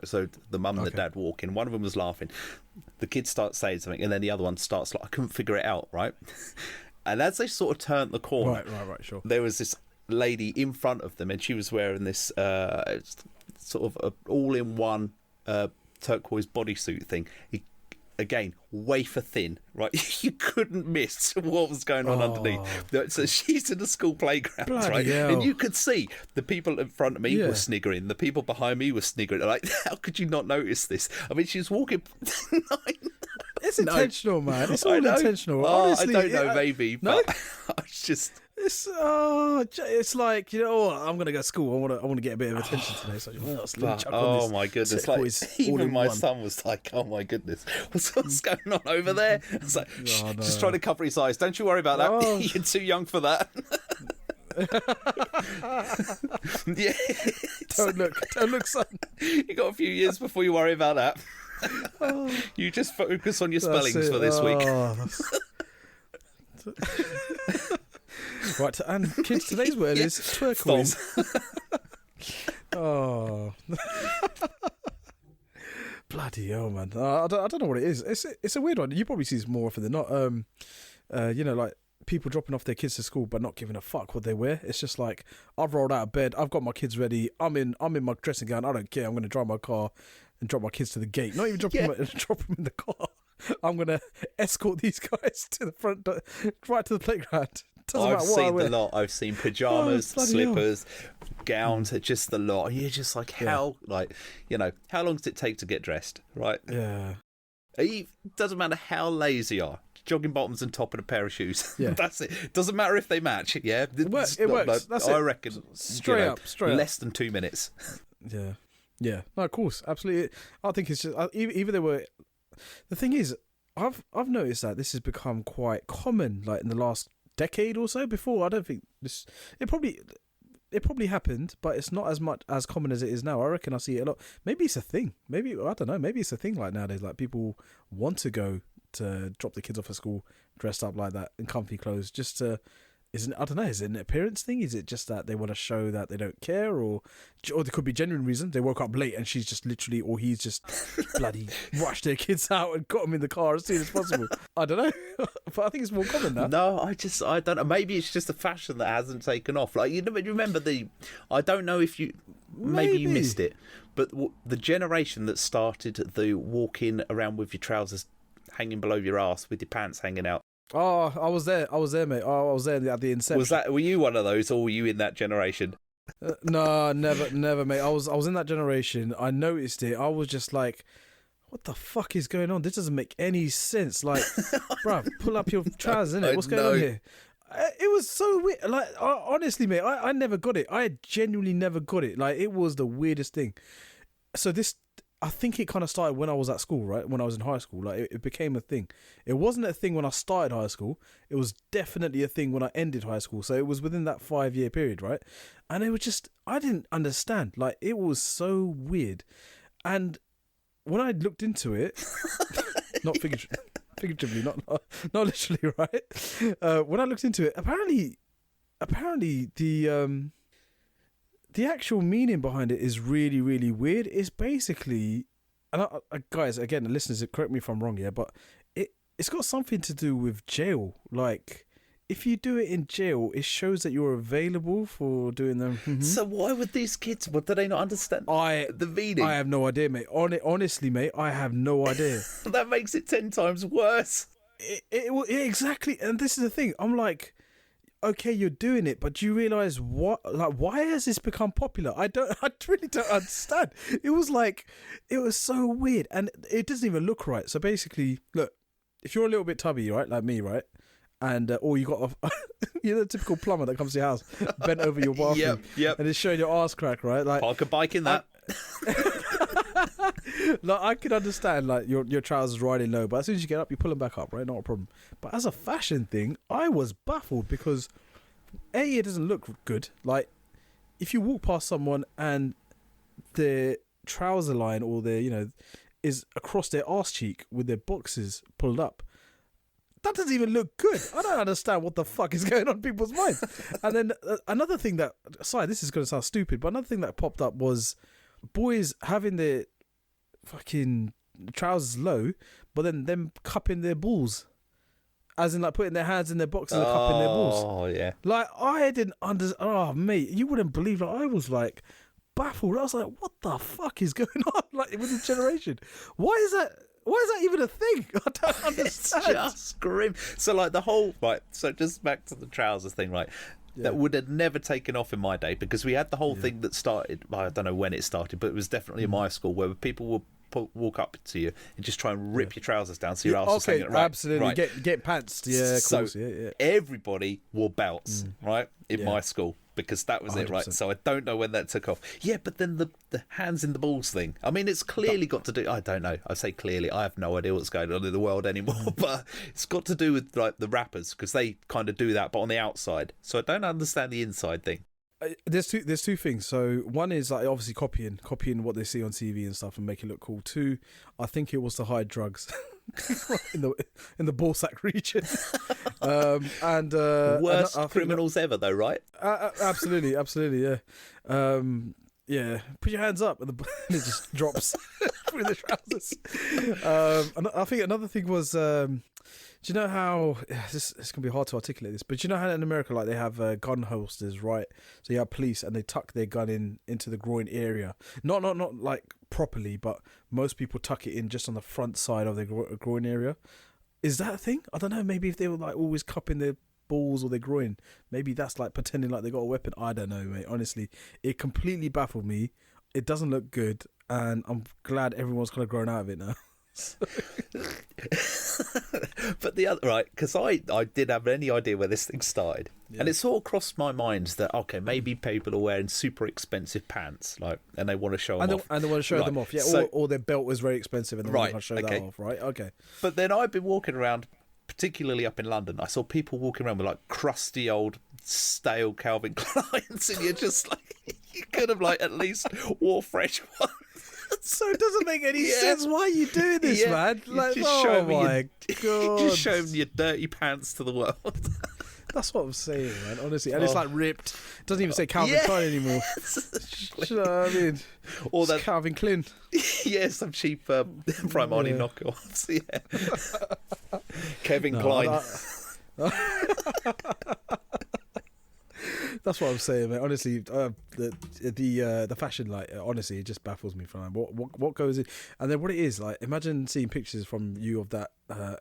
so the mum and the dad walk in. One of them was laughing. The kid starts saying something, and then the other one starts I couldn't figure it out, right? And as they sort of turned the corner, right, sure. There was this lady in front of them, and she was wearing this sort of all-in-one turquoise bodysuit thing. Again, wafer thin, right? You couldn't miss what was going on underneath. So she's in the school playground, bloody right? Hell. And you could see the people in front of me were sniggering. The people behind me were sniggering. Like, how could you not notice this? I mean, she was walking. It's intentional, man. It's all intentional. Honestly, I don't know, maybe, but I was just. It's like, you know, I'm gonna go to school. I want to get a bit of attention today. So my goodness! Like, even my son was like, "Oh my goodness, what's going on over there?" I was like, just trying to cover his eyes. Don't you worry about that. You're too young for that. Yeah. Don't look, son. You got a few years before you worry about that. You just focus on your spellings for this week. Right, and kids, today's word is turquoise. Bloody hell, man! I don't know what it is. It's a weird one. You probably see this more often than not. You know, like people dropping off their kids to school but not giving a fuck what they wear. It's just like, I've rolled out of bed, I've got my kids ready, I'm in my dressing gown. I don't care. I'm going to drive my car and drop my kids to the gate. Not even drop them in the car. I'm gonna escort these guys to the front, right to the playground. Doesn't I've matter what I seen wear. the lot. I've seen pajamas, bloody slippers, gowns, just the lot. And you're just like, how, how long does it take to get dressed, right? Yeah. It doesn't matter how lazy you are. Jogging bottoms and top and a pair of shoes. Yeah. That's it. Doesn't matter if they match. Yeah, It works. That's I it. reckon Straight up. less than 2 minutes. Yeah. Yeah. No, of course, absolutely. I think it's just even there were. The thing is, I've noticed that this has become quite common, like in the last decade or so. Before, I don't think this. It probably happened, but it's not as much as common as it is now. I reckon I see it a lot. Maybe it's a thing. Maybe I don't know. Maybe it's a thing like nowadays. Like people want to go to drop the kids off at school dressed up like that in comfy clothes, just to. I don't know. Is it an appearance thing? Is it just that they want to show that they don't care, or there could be genuine reason? They woke up late and she's just literally, or he's just bloody rushed their kids out and got them in the car as soon as possible. I don't know, but I think it's more common now. No, I don't know. Maybe it's just a fashion that hasn't taken off. Like you remember I don't know if you maybe you missed it, but the generation that started the walking around with your trousers hanging below your ass with your pants hanging out. Oh, I was there, mate. Oh, I was there at the inception. Were you one of those, or were you in that generation? No, never, mate. I was in that generation. I noticed it. I was just like, what the fuck is going on? This doesn't make any sense. Like, bruv, pull up your trousers, innit? What's going on here? It was so weird. Like, honestly, mate, I never got it. I genuinely never got it. Like, it was the weirdest thing. So I think it kind of started when I was at school, right? When I was in high school, like it became a thing. It wasn't a thing when I started high school. It was definitely a thing when I ended high school. So it was within that 5-year period, right? And it was just, I didn't understand. Like, it was so weird. And when I looked into it, not figuratively, not literally, right? When I looked into it, apparently the actual meaning behind it is really, really weird. It's basically, and guys, again, listeners, correct me if I'm wrong here, but it's got something to do with jail. Like, if you do it in jail, it shows that you're available for doing them. Mm-hmm. So why would these kids? What do they not understand? The meaning. I have no idea, mate. Honestly, mate, I have no idea. That makes it 10 times worse. Exactly, and this is the thing. I'm like, okay, you're doing it, but do you realise why has this become popular? I really don't understand. It was so weird, and it doesn't even look right. So basically, look, if you're a little bit tubby, right, like me, right, and or you got you're the typical plumber that comes to your house, bent over your bathroom, yep, and it's showing your arse crack, right? Like, park a bike in that. Like, I could understand like your trousers riding low, but as soon as you get up, you pull them back up, right? Not a problem. But as a fashion thing, I was baffled because it doesn't look good. Like, if you walk past someone and their trouser line or their is across their arse cheek with their boxes pulled up, that doesn't even look good. I don't understand what the fuck is going on in people's minds. And then another thing that, sorry, this is going to sound stupid, but another thing that popped up was boys having their fucking trousers low, but then them cupping their balls, as in like putting their hands in their boxes and cupping their balls. Oh yeah. Like, I didn't understand. Oh mate, you wouldn't believe. Like, I was like baffled. I was like, what the fuck is going on? Like, with this generation, why is that even a thing? I don't understand. It's just grim. So like the whole so just back to the trousers thing, right? Yeah. That would have never taken off in my day, because we had the whole thing that started, I don't know when it started, but it was definitely in my school, where people would walk up to you and just try and rip your trousers down so your ass was hanging. Right, absolutely. Right. Get pants. Yeah, of course. So yeah. Everybody wore belts, right, in my school, because that was 100%. It, right? So I don't know when that took off. Yeah, but then the hands in the balls thing. I mean, it's clearly got to do. I don't know. I say clearly. I have no idea what's going on in the world anymore. But it's got to do with like the rappers, because they kind of do that, but on the outside. So I don't understand the inside thing. There's two things. So one is like obviously copying what they see on TV and stuff and make it look cool. Two, I think it was to hide drugs in the ballsack region. Worst criminals ever, though, right? Absolutely, yeah. Yeah, put your hands up, and and it just drops through the trousers. And I think another thing was, do you know how it's gonna be hard to articulate this? But do you know how in America, like they have gun holsters, right? So you have police, and they tuck their gun into the groin area. Not like properly, but most people tuck it in just on the front side of their groin area. Is that a thing? I don't know. Maybe if they were like always cupping their balls or their groin, maybe that's like pretending like they got a weapon. I don't know, mate. Honestly, it completely baffled me. It doesn't look good, and I'm glad everyone's kind of grown out of it now. But the other, right, because I didn't have any idea where this thing started, and it sort of crossed my mind that okay, maybe people are wearing super expensive pants, like, and they want to show them off, and they want to show them off, yeah. So, or their belt was very expensive, and they want to show that off, right? Okay. But then I've been walking around, particularly up in London. I saw people walking around with like crusty old stale Calvin Kleins, and you're just like, you could have like at least wore fresh ones. So it doesn't make any sense. Why are you doing this, man? Like, just oh my god! Just showing your dirty pants to the world. That's what I'm saying, man. Honestly, and it's like ripped. It doesn't even say Calvin Klein anymore. You know what I mean? Or that Calvin Klein. Yeah, some cheap Primani knockoffs. Yeah. Kevin Klein. That's what I'm saying, man. Honestly, the fashion, like, honestly, it just baffles me. From what goes in, and then what it is like. Imagine seeing pictures from you of that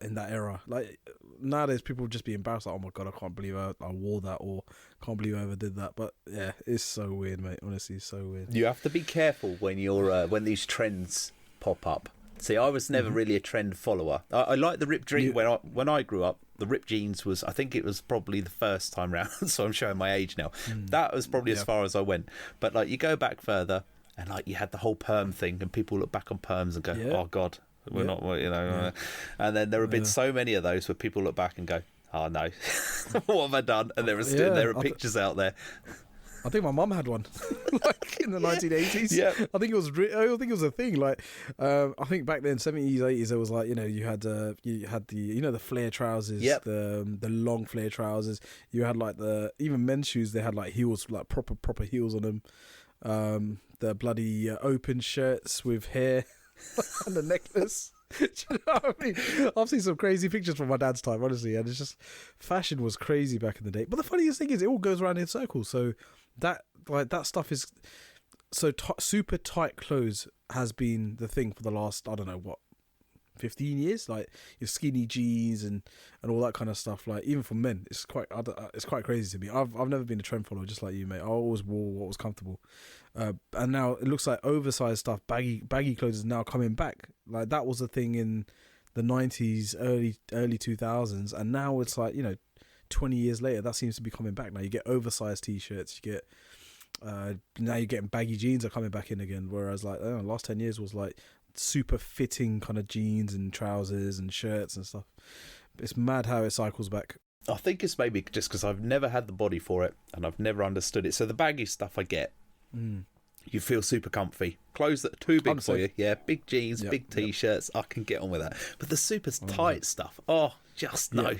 in that era. Like nowadays, people would just be embarrassed. Like, oh my god, I can't believe I wore that, or can't believe I ever did that. But yeah, it's so weird, mate. Honestly, it's so weird. You have to be careful when you're when these trends pop up. See, I was never really a trend follower. I like the ripped jeans. When I grew up, the ripped jeans was, I think it was probably the first time round, so I'm showing my age now. That was probably as far as I went. But like, you go back further, and like you had the whole perm thing, and people look back on perms and go, oh god, we're not, you know. And then there have been so many of those where people look back and go, oh no, what have I done? And there are pictures out there. I think my mum had one, like in the 1980s. Yeah, I think it was a thing. Like, I think back then, 70s, 80s, there was like, you know, you had the the flare trousers, the long flare trousers. You had like even men's shoes. They had like heels, like proper heels on them. The bloody open shirts with hair and the necklace. Do you know what I mean? I've seen some crazy pictures from my dad's time, honestly, and it's just, fashion was crazy back in the day. But the funniest thing is, it all goes around in circles. So that stuff is so super tight clothes has been the thing for the last, I don't know what, 15 years. Like your skinny jeans and all that kind of stuff. Like even for men, it's quite crazy to me. I've never been a trend follower, just like you, mate. I always wore what was comfortable. And now it looks like oversized stuff, baggy clothes is now coming back. Like that was a thing in the 90s, early 2000s, and now it's like, 20 years later, that seems to be coming back. Now you get oversized t-shirts, you get now you're getting baggy jeans are coming back in again. Whereas like the last 10 years was like super fitting kind of jeans and trousers and shirts and stuff. It's mad how it cycles back. I think it's maybe just because I've never had the body for it and I've never understood it. So the baggy stuff I get. You feel super comfy. Clothes that are too big for you. Yeah, big jeans, big t-shirts. I can get on with that. But the super tight stuff. Oh, just no.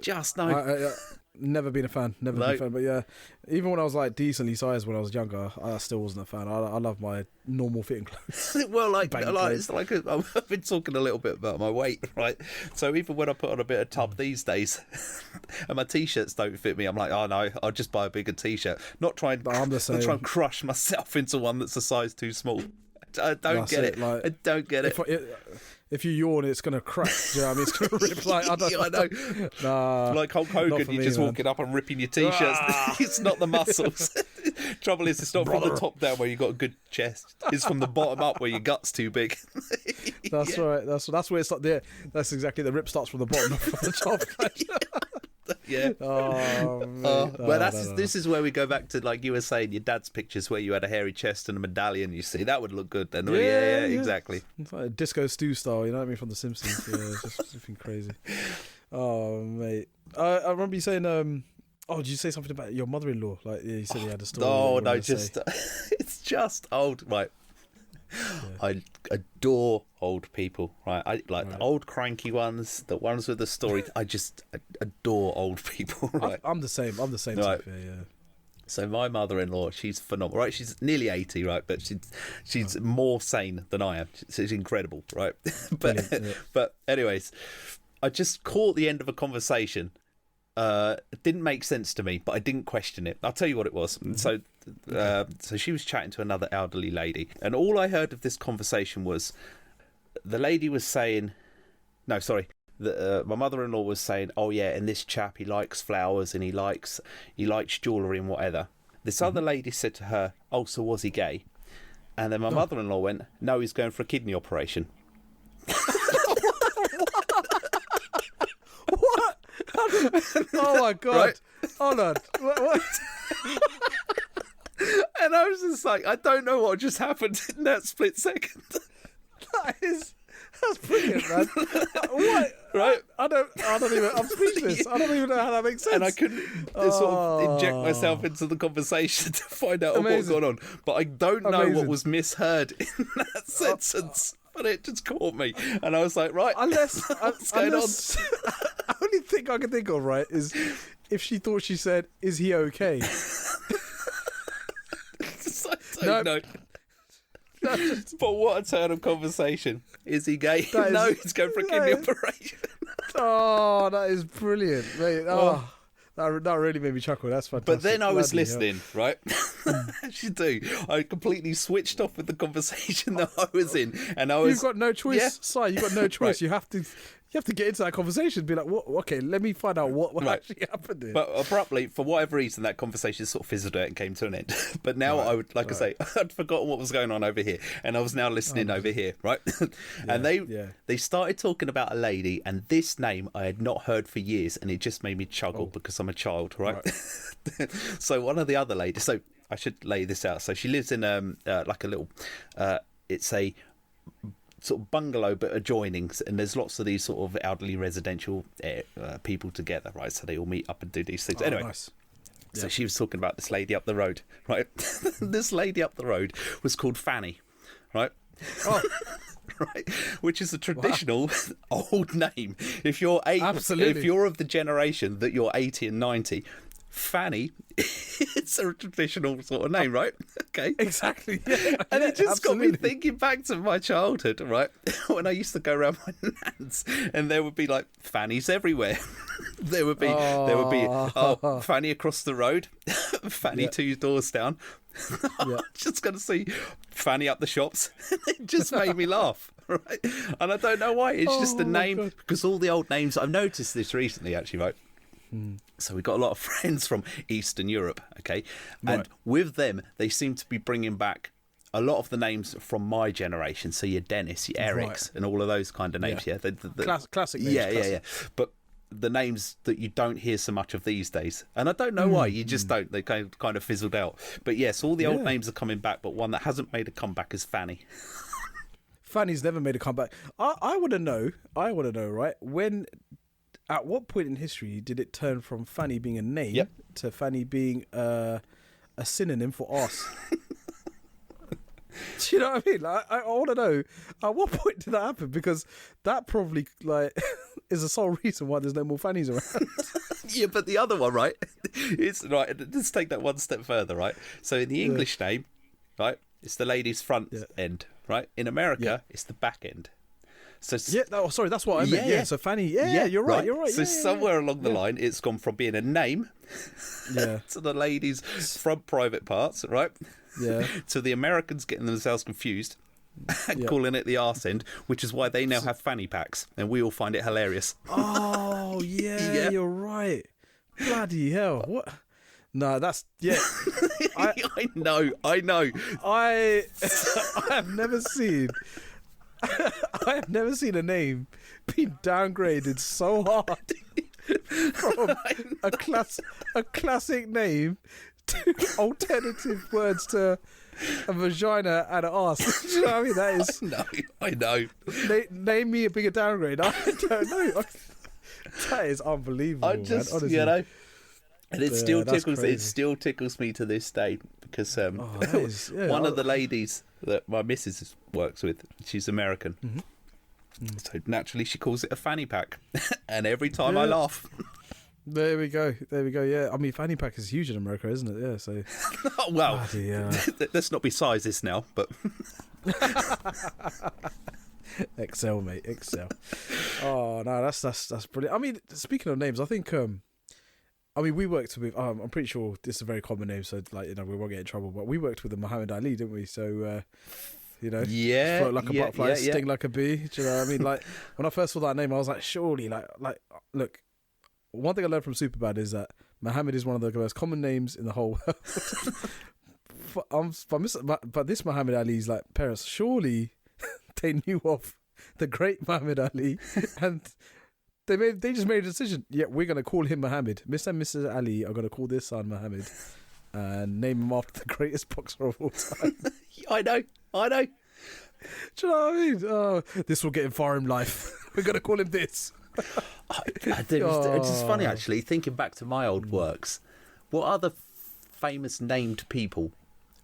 Just no. Never been a fan. Never been a fan. But yeah, even when I was like decently sized when I was younger, I still wasn't a fan. I love my normal fitting clothes. Well, it's like I've been talking a little bit about my weight, right? So even when I put on a bit of tub these days, and my t-shirts don't fit me, I'm like, oh no, I'll just buy a bigger t-shirt. Not try and crush myself into one that's a size too small. I don't get it. I don't get it. If you yawn, it's going to crack. Do you know what I mean? It's going to rip. Like, I know. Nah, like Hulk Hogan, you're just walking up and ripping your t-shirts. It's not the muscles. Trouble is, it's not from the top down where you got a good chest. It's from the bottom up where your gut's too big. That's right. That's where it's like there. That's exactly, the rip starts from the bottom, not from the top. Yeah. This is where we go back to, like you were saying, your dad's pictures where you had a hairy chest and a medallion. You see, that would look good then. Yeah, exactly. It's like a Disco Stew style, you know what I mean, from The Simpsons. Yeah, it's just something crazy. Oh mate, I remember you saying, did you say something about your mother-in-law? Like, yeah, you said you had a story. Oh no, just it's just old, right? Yeah. I adore old people, right? I like the old cranky ones, the ones with the story. I just adore old people, right? I'm the same. I'm the same. Right. Yeah. So my mother-in-law, she's phenomenal, right? She's nearly 80, right? But she's more sane than I am. She's incredible, right? But anyways, I just caught the end of a conversation. It didn't make sense to me, but I didn't question it. I'll tell you what it was. So she was chatting to another elderly lady, and all I heard of this conversation was the lady was saying, no, sorry. My mother-in-law was saying, "Oh yeah, and this chap, he likes flowers and he likes jewellery and whatever." This other lady said to her, "Oh, so was he gay?" And then my mother-in-law went, "No, he's going for a kidney operation." What? Oh my god! Right? Hold on. What? And I was just like, I don't know what just happened in that split second. That's brilliant, man. What? Right? I don't even. I'm speechless. I don't even know how that makes sense. And I couldn't sort of inject myself into the conversation to find out what was going on. But I don't know what was misheard in that sentence. But it just caught me. And I was like, right, what's going on? The only thing I can think of, right, is if she thought she said, "Is he okay?" I don't know. But what a turn of conversation. Is he gay? No, he's going for a kidney operation. Oh, that is brilliant, mate. Oh, that really made me chuckle. That's fantastic. But then I was listening, right? As you do. I completely switched off with the conversation that I was in. And I was... You've got no choice, Yeah. Si. You've got no choice. Right. You have to get into that conversation. Be like, what? Okay, let me find out what Right. actually happened here. But abruptly, for whatever reason, that conversation sort of fizzled out and came to an end. But now I would, like I say, I'd forgotten what was going on over here, and I was now listening over here, right? And they started talking about a lady, and this name I had not heard for years, and it just made me chuckle because I'm a child, right? So one of the other ladies, so I should lay this out. So she lives in like a little, it's a sort of bungalow but adjoining, and there's lots of these sort of elderly residential people together, right? So they all meet up and do these things. Anyway, nice. so she was talking about this lady up the road, right? This lady up the road was called Fanny, right? Oh. Right, which is a traditional old name. If you're Absolutely. if you're of the generation that you're 80 and 90, Fanny, it's a traditional sort of name, right? Okay. Exactly. Yeah. And it just got me Absolutely. thinking back to my childhood, right? When I used to go around my nan's, and there would be like Fannies everywhere. there would be Fanny across the road, Fanny 2 doors down. I'm just going to see Fanny up the shops. It just made me laugh, right? And I don't know why. It's just a name, because all the old names, I've noticed this recently actually, right? So we've got a lot of friends from Eastern Europe, okay? And with them, they seem to be bringing back a lot of the names from my generation. So your Dennis, your Erics, and all of those kind of names, yeah? Classic names. Yeah. But the names that you don't hear so much of these days. And I don't know why, you just don't. They kind of fizzled out. But yes, all the old names are coming back, but one that hasn't made a comeback is Fanny. Fanny's never made a comeback. I want to know, right? At what point in history did it turn from Fanny being a name to Fanny being a synonym for arse? Do you know what I mean? Like, I want to know, at what point did that happen? Because that probably is the sole reason why there's no more Fannies around. Yeah, but the other one, right? It's right. Let's take that one step further, right? So in the English name, right, it's the lady's front end, right? In America, it's the back end. So sorry, that's what I meant. Yeah, so Fanny. Yeah, you're right. You're right. So somewhere along the line, it's gone from being a name, to the lady's front private parts, right? Yeah. To the Americans getting themselves confused and calling it the arse end, which is why they now have fanny packs, and we all find it hilarious. Oh yeah, you're right. Bloody hell! What? No, that's I know. I have never seen. I have never seen a name being downgraded so hard from a classic name to alternative words to a vagina and an arse. Do you know what I mean? That is. I know. Name me a bigger downgrade. I don't know. That is unbelievable. I just, man, honestly. and it still tickles. crazy. It still tickles me to this day because that is, one of the ladies that my missus works with, she's American. So naturally she calls it a fanny pack, and every time I laugh. There we go. Yeah, I mean, fanny pack is huge in America, isn't it? Yeah. So, Well, bloody, let's not be sizes now, but Excel, mate, Excel. Oh no, that's brilliant. I mean, speaking of names, I think I mean, we worked with. I'm pretty sure this is a very common name, so like we won't get in trouble. But we worked with the Muhammad Ali, didn't we? So float like a butterfly, sting like a bee. Do you know what I mean? Like when I first saw that name, I was like, surely, like look. One thing I learned from Superbad is that Muhammad is one of the most common names in the whole world. But this Muhammad Ali's like parents, surely they knew of the great Muhammad Ali, and they just made a decision. Yeah, we're gonna call him Muhammad. Mr. and Mrs. Ali are gonna call their son Muhammad and name him after the greatest boxer of all time. I know. Do you know what I mean? Oh, this will get him far in life. We're gonna call him this. It's just funny actually thinking back to my old works. What other famous named people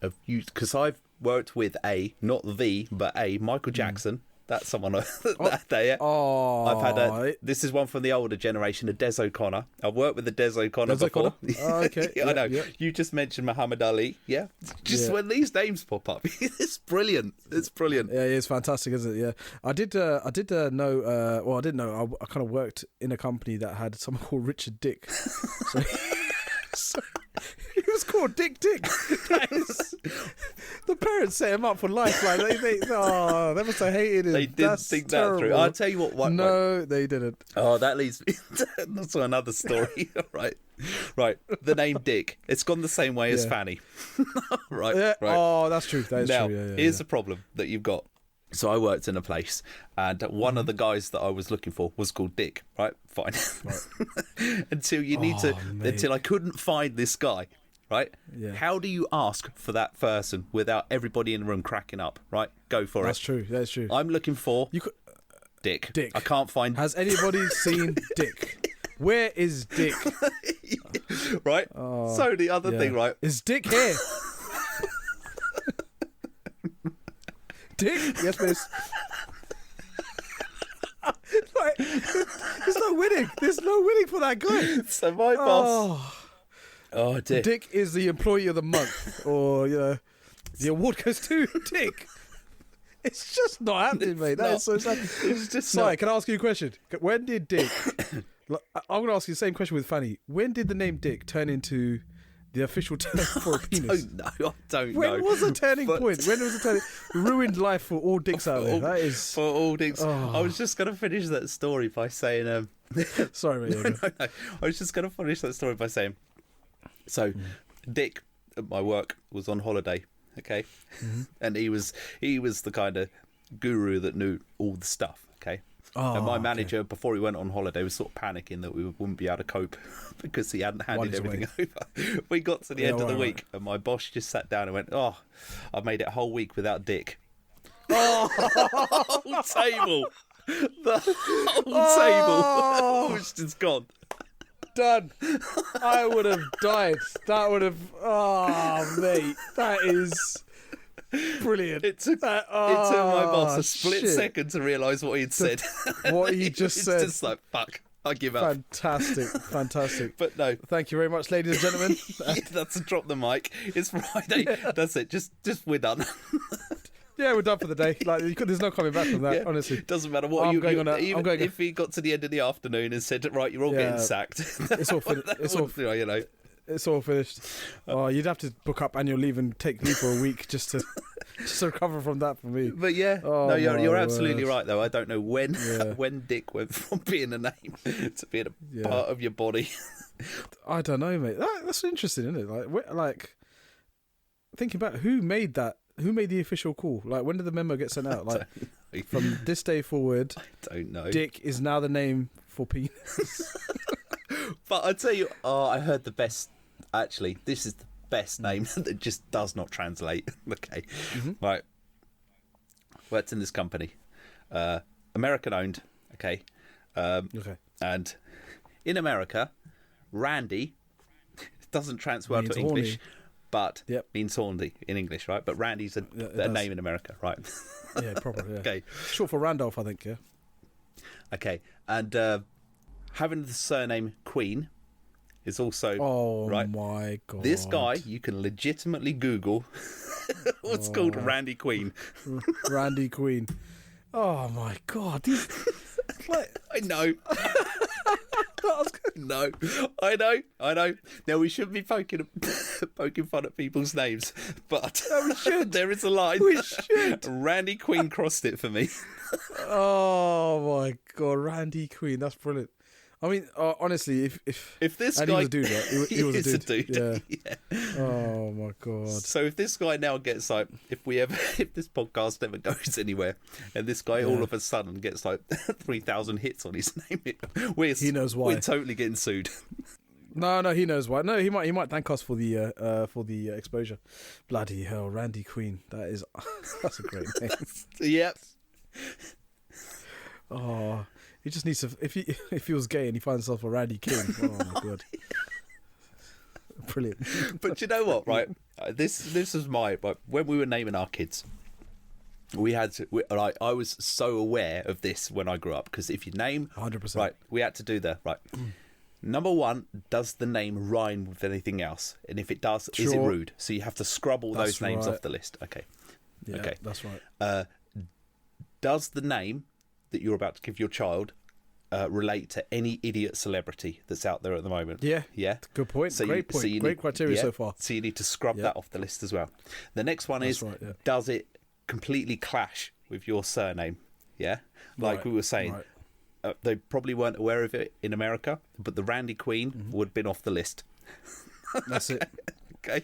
have used? Because I've worked with not Michael Jackson. That's someone that day. Oh, I've had this is one from the older generation, a Des O'Connor. I've worked with the Des O'Connor before. Oh, okay. Yeah, I know. Yeah. You just mentioned Muhammad Ali. Yeah. When these names pop up, it's brilliant. It's brilliant. Yeah, it's fantastic, isn't it? Yeah. I didn't know. I kind of worked in a company that had someone called Richard Dick. So he was called Dick. The parents set him up for life. Like they must have hated him. They didn't think that through. I'll tell you what. No, they didn't. Oh, that leads me to another story. Right. The name Dick. It's gone the same way as Fanny. Right. Yeah. Right. Oh, that's true. That is now, true. Yeah, here's the problem that you've got. So I worked in a place, and one of the guys that I was looking for was called Dick. Right, fine. Right. Until I couldn't find this guy. Right. Yeah. How do you ask for that person without everybody in the room cracking up? Right. Go for That's true. That's true. I'm looking for Dick. Dick. I can't find. Has anybody seen Dick? Where is Dick? Right. So the other thing, right? Is Dick here? Dick? Yes, miss. Like, there's no winning. There's no winning for that guy. So my boss. Oh, Dick. Dick is the employee of the month, or the award goes to Dick. It's just not happening, mate. That is so sad. It's just Sorry, can I ask you a question? When did Dick? I'm going to ask you the same question with Fanny. When did the name Dick turn into the official term for a penis? I don't know. When was the turning point? When was the turning? Ruined life for all dicks out there. That is for all dicks. Oh. I was just going to finish that story by saying. Sorry, mate. No. I was just going to finish that story by saying. So, Dick at my work was on holiday. Okay, and he was the kind of guru that knew all the stuff. Okay. And my manager, before he went on holiday, was sort of panicking that we wouldn't be able to cope because he hadn't handed everything over. We got to the end of the week, and my boss just sat down and went, "Oh, I've made it a whole week without Dick." Oh, the whole table was just gone. Done. I would have died. That would have. Oh, mate, that is. Brilliant. It took my boss a split second to realise what he'd said. What he just said. It's just like, fuck, I give up. Fantastic. But no. Thank you very much, ladies and gentlemen. That's a drop the mic. It's Friday. Yeah. That's it. Just we're done. Yeah, we're done for the day. Like, there's no coming back from that, honestly. Doesn't matter what if he got to the end of the afternoon and said, right, you're all getting sacked. It's all finished. It's all finished. Oh, you'd have to book up annual leave and take leave for a week just to recover from that for me. But you're absolutely right though. I don't know when Dick went from being a name to being a part of your body. I don't know, mate. That's interesting, isn't it? Like thinking back, who made that? Who made the official call? Like, when did the memo get sent out? Like, from this day forward, I don't know. Dick is now the name for penis. But I tell you, I heard the best. Actually, this is the best name that just does not translate. Okay, right. Worked in this company, American owned. Okay, and in America, Randy doesn't transfer to English. Horny. But means horny in English, right? But Randy's a name in America, right? Yeah, proper. Yeah. Okay, short for Randolph, I think. Yeah. Okay, and having the surname Queen, is also Oh right. my god! This guy, you can legitimately Google what's called Randy Queen. Randy Queen. Oh my god! These, like, I know. No, I know. Now we shouldn't be poking fun at people's names, but we should. There is a line. We should. Randy Queen crossed it for me. Oh my god, Randy Queen. That's brilliant. I mean, honestly, if this and guy, he was a dude, right? He was is a dude. Yeah. Oh my god. So if this guy now gets like, if this podcast never goes anywhere, and this guy all of a sudden gets like 3,000 hits on his name, he knows why. We're totally getting sued. No, he knows why. No, he might thank us for the exposure. Bloody hell, Randy Queen. That's a great name. Yep. Oh, he just needs to. If he was gay and he finds himself a Randy King, oh my god, brilliant. But you know what, right? This is my. But when we were naming our kids, I was so aware of this when I grew up, because if you name 100%, right, we had to do the right. Number one, does the name rhyme with anything else? And if it does, is it rude? So you have to scrub all those names off the list. Okay. Yeah, okay. That's right. Does the name that you're about to give your child relate to any idiot celebrity that's out there at the moment? Yeah. Good point. So Great point. Great criteria so far. So you need to scrub that off the list as well. The next one is, does it completely clash with your surname? Yeah. Like we were saying. Right. They probably weren't aware of it in America, but the Randy Queen would have been off the list. That's it. Okay.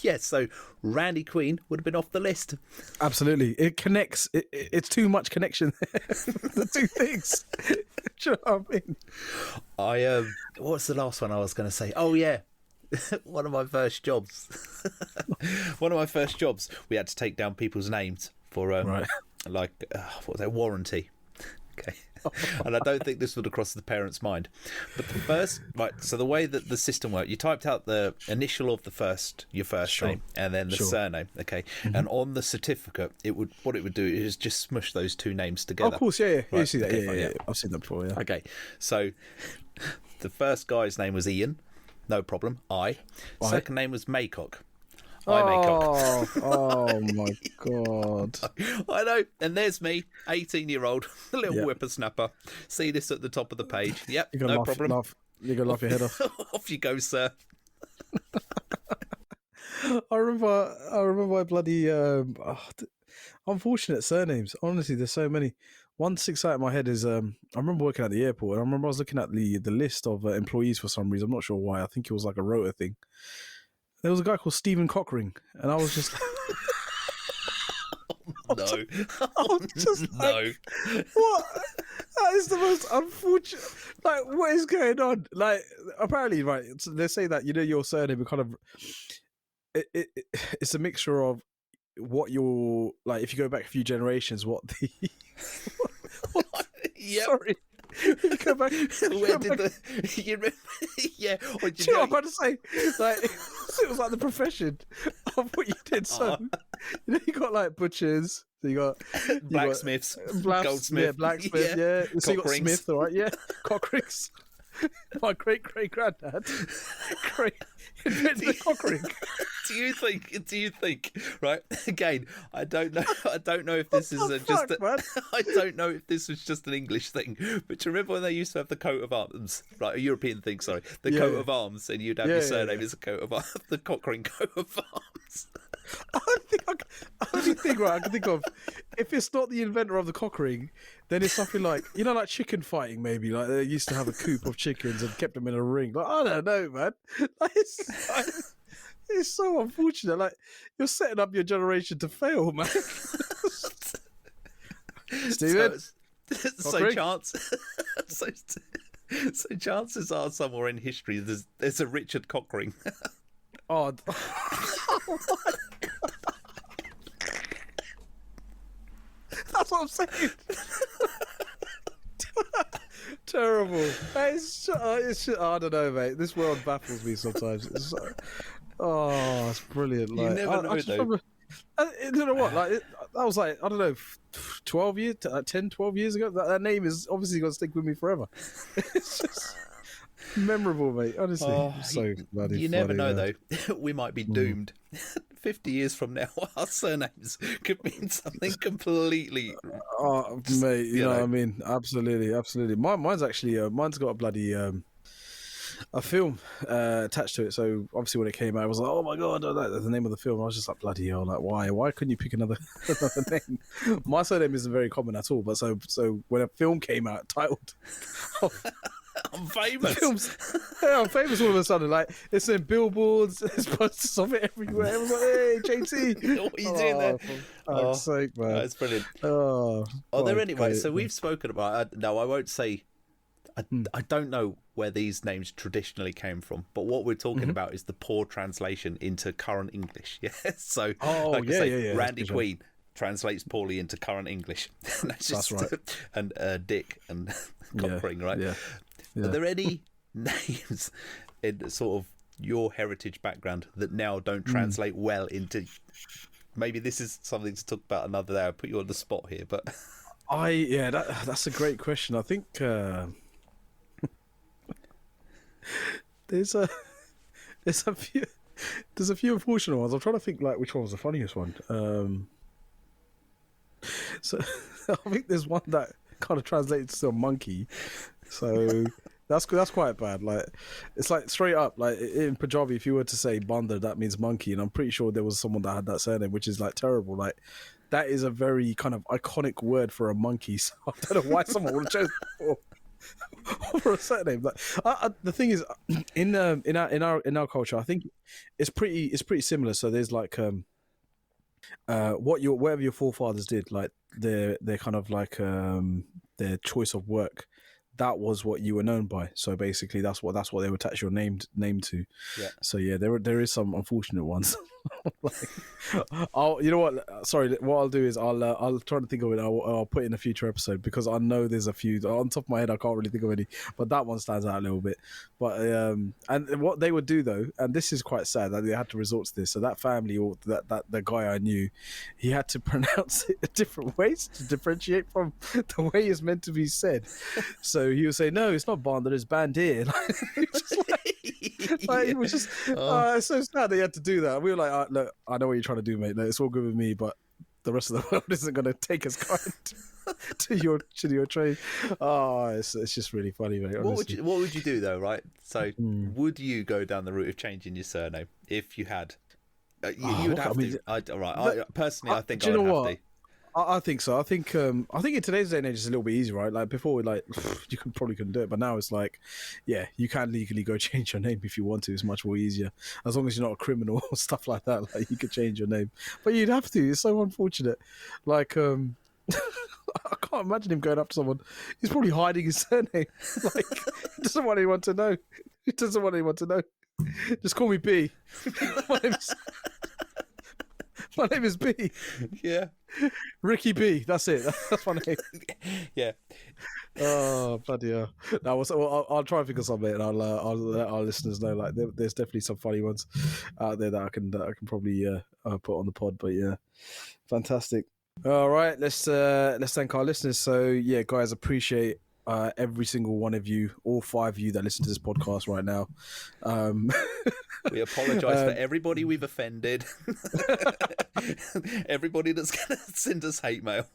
Yes, so Randy Queen would have been off the list. Absolutely. It connects. It's too much connection there. The two things. Do you know what I mean? What's the last one I was going to say? Oh, yeah. One of my first jobs. We had to take down people's names for, what was that, warranty. Okay. And I don't think this would have crossed the parents' mind. But the first, so the way that the system worked, you typed out the initial of your first name, and then the surname, okay? Mm-hmm. And on the certificate, what it would do is just smush those two names together. Oh, of course, yeah. Right? You see that, okay, yeah. I've seen that before, yeah. Okay, so the first guy's name was Ian, no problem, Second name was Maycock. Oh my god! I know, and there's me, 18-year-old, little whippersnapper. See this at the top of the page? Yep, no problem. You're gonna laugh your head off. Off you go, sir. I remember my bloody unfortunate surnames. Honestly, there's so many. One sticks out in my head is I remember working at the airport, and I remember I was looking at the list of employees for some reason. I'm not sure why. I think it was like a rota thing. There was a guy called Stephen Cockring, and I was just no. I was just like, what? That is the most unfortunate. Like, what is going on? Like, apparently, right? They say that your surname kind of it's a mixture of what you're like. If you go back a few generations, what the Yep. Sorry. You go back. You remember? Yeah. Do you know what I'm about to say? Like, it was like the profession of what you did. So, you got like butchers. So you got blacksmiths, goldsmith, yeah, blacksmith, yeah. So you got Cockrings. Smith, all right, yeah, Cockrings. My great granddad invented the cockring. Do you think? Right. Again, I don't know if this is I don't know if this was just an English thing. But do you remember when they used to have the coat of arms? Right, a European thing. Sorry, the coat of arms, and you'd have your surname as a coat of arms, the Cockring coat of arms. Only thing I can think of, if it's not the inventor of the cockring, then it's something like, like chicken fighting, maybe. Like they used to have a coop of chickens and kept them in a ring. Like, I don't know, man. Like, it's so unfortunate. Like, you're setting up your generation to fail, man. Steven? So chances are somewhere in history there's a Richard Cockring. Oh, that's what I'm saying. Terrible. It's I don't know, mate. This world baffles me sometimes. It's brilliant. Like, you never know, though. You know what? Like, that was like, I don't know, 12 years, 10, 12 years ago. That name is obviously going to stick with me forever. It's just, memorable, mate. Honestly, You never know, though. We might be doomed. 50 years from now, our surnames could mean something completely. Oh, mate, you know what I mean? Absolutely. Mine's actually mine's got a bloody a film attached to it. So obviously when it came out, I was like, oh my god, that's the name of the film. I was just like, bloody hell, like why couldn't you pick another name? My surname isn't very common at all, but so when a film came out titled I'm famous. I'm famous all of a sudden. Like it's in billboards, there's posters of it everywhere. I was like, hey, JT, what are you doing there? For fuck's sake, man. That's brilliant. Anyway, so we've spoken about. No, I won't say. I don't know where these names traditionally came from, but what we're talking about is the poor translation into current English. Yeah, so Randy Queen translates poorly into current English. That's right. And Dick and Cockring, right? Yeah. Are there any names in sort of your heritage background that now don't translate well into? Maybe this is something to talk about another day. I'll put you on the spot here, but that's a great question. I think there's a few unfortunate ones. I'm trying to think like which one was the funniest one. So I think there's one that kind of translates to a monkey. So that's quite bad. Like it's like straight up like in Punjabi, if you were to say bandar, that means monkey, and I'm pretty sure there was someone that had that surname, which is like terrible. Like that is a very kind of iconic word for a monkey. So I don't know why someone would have chosen for a surname. Like the thing is, in our culture, I think it's pretty similar. So there's like whatever your forefathers did, like their kind of like their choice of work, that was what you were known by. So basically that's what they would attach your name to. Yeah. So yeah, there is some unfortunate ones. You know what? Sorry, what I'll do is I'll try to think of it. I'll put it in a future episode because I know there's a few on top of my head. I can't really think of any, but that one stands out a little bit. But and what they would do though, and this is quite sad that they had to resort to this. So that family or that the guy I knew, he had to pronounce it different ways to differentiate from the way it's meant to be said. So he would say, "No, it's not Bandar, it's Bandir." It was just it's so sad they had to do that. We were like, look, I know what you're trying to do, mate. Like, it's all good with me, but the rest of the world isn't going to take as kind to your trade. It's just really funny, mate. What would you do though, right? So would you go down the route of changing your surname if you had? You would have to. All right. Personally, I think I would have to. I think so. I think in today's day and age it's a little bit easier, right? Like before, like you probably couldn't do it, but now it's like, yeah, you can legally go change your name if you want to. It's much more easier as long as you're not a criminal or stuff like that. Like you could change your name, but you'd have to. It's so unfortunate. Like I can't imagine him going up to someone. He's probably hiding his surname. Like he doesn't want anyone to know. He doesn't want anyone to know. Just call me B. My name is B. Yeah. Ricky B. That's it. That's my name. Yeah. Oh, bloody hell. I'll try and think of something and I'll let our listeners know. Like there's definitely some funny ones out there that I can probably put on the pod. But yeah, fantastic. All right, let's thank our listeners. So yeah, guys, appreciate every single one of you, all 5 of you that listen to this podcast right now. We apologise for everybody we've offended. Everybody that's going to send us hate mail.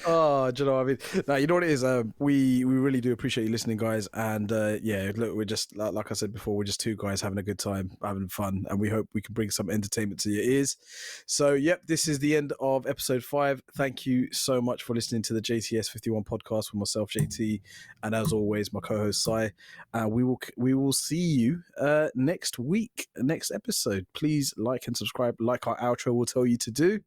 Oh, do you know what I mean? Now, you know what it is? We really do appreciate you listening, guys. And yeah, look, we're just, like I said before, we're just 2 guys having a good time, having fun. And we hope we can bring some entertainment to your ears. So, yep, this is the end of episode 5. Thank you so much for listening to the JTS 51 podcast with myself, JT, and as always, my co-host, Sai. We will see you next week, next episode. Please like and subscribe, like our outro will tell you to do.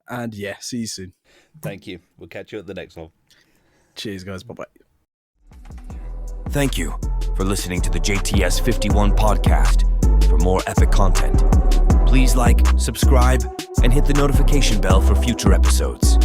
And yeah, see you soon. Thank you. We'll catch you at the next one. Cheers, guys. Bye-bye. Thank you for listening to the JTS 51 podcast. For more epic content, please like, subscribe, and hit the notification bell for future episodes.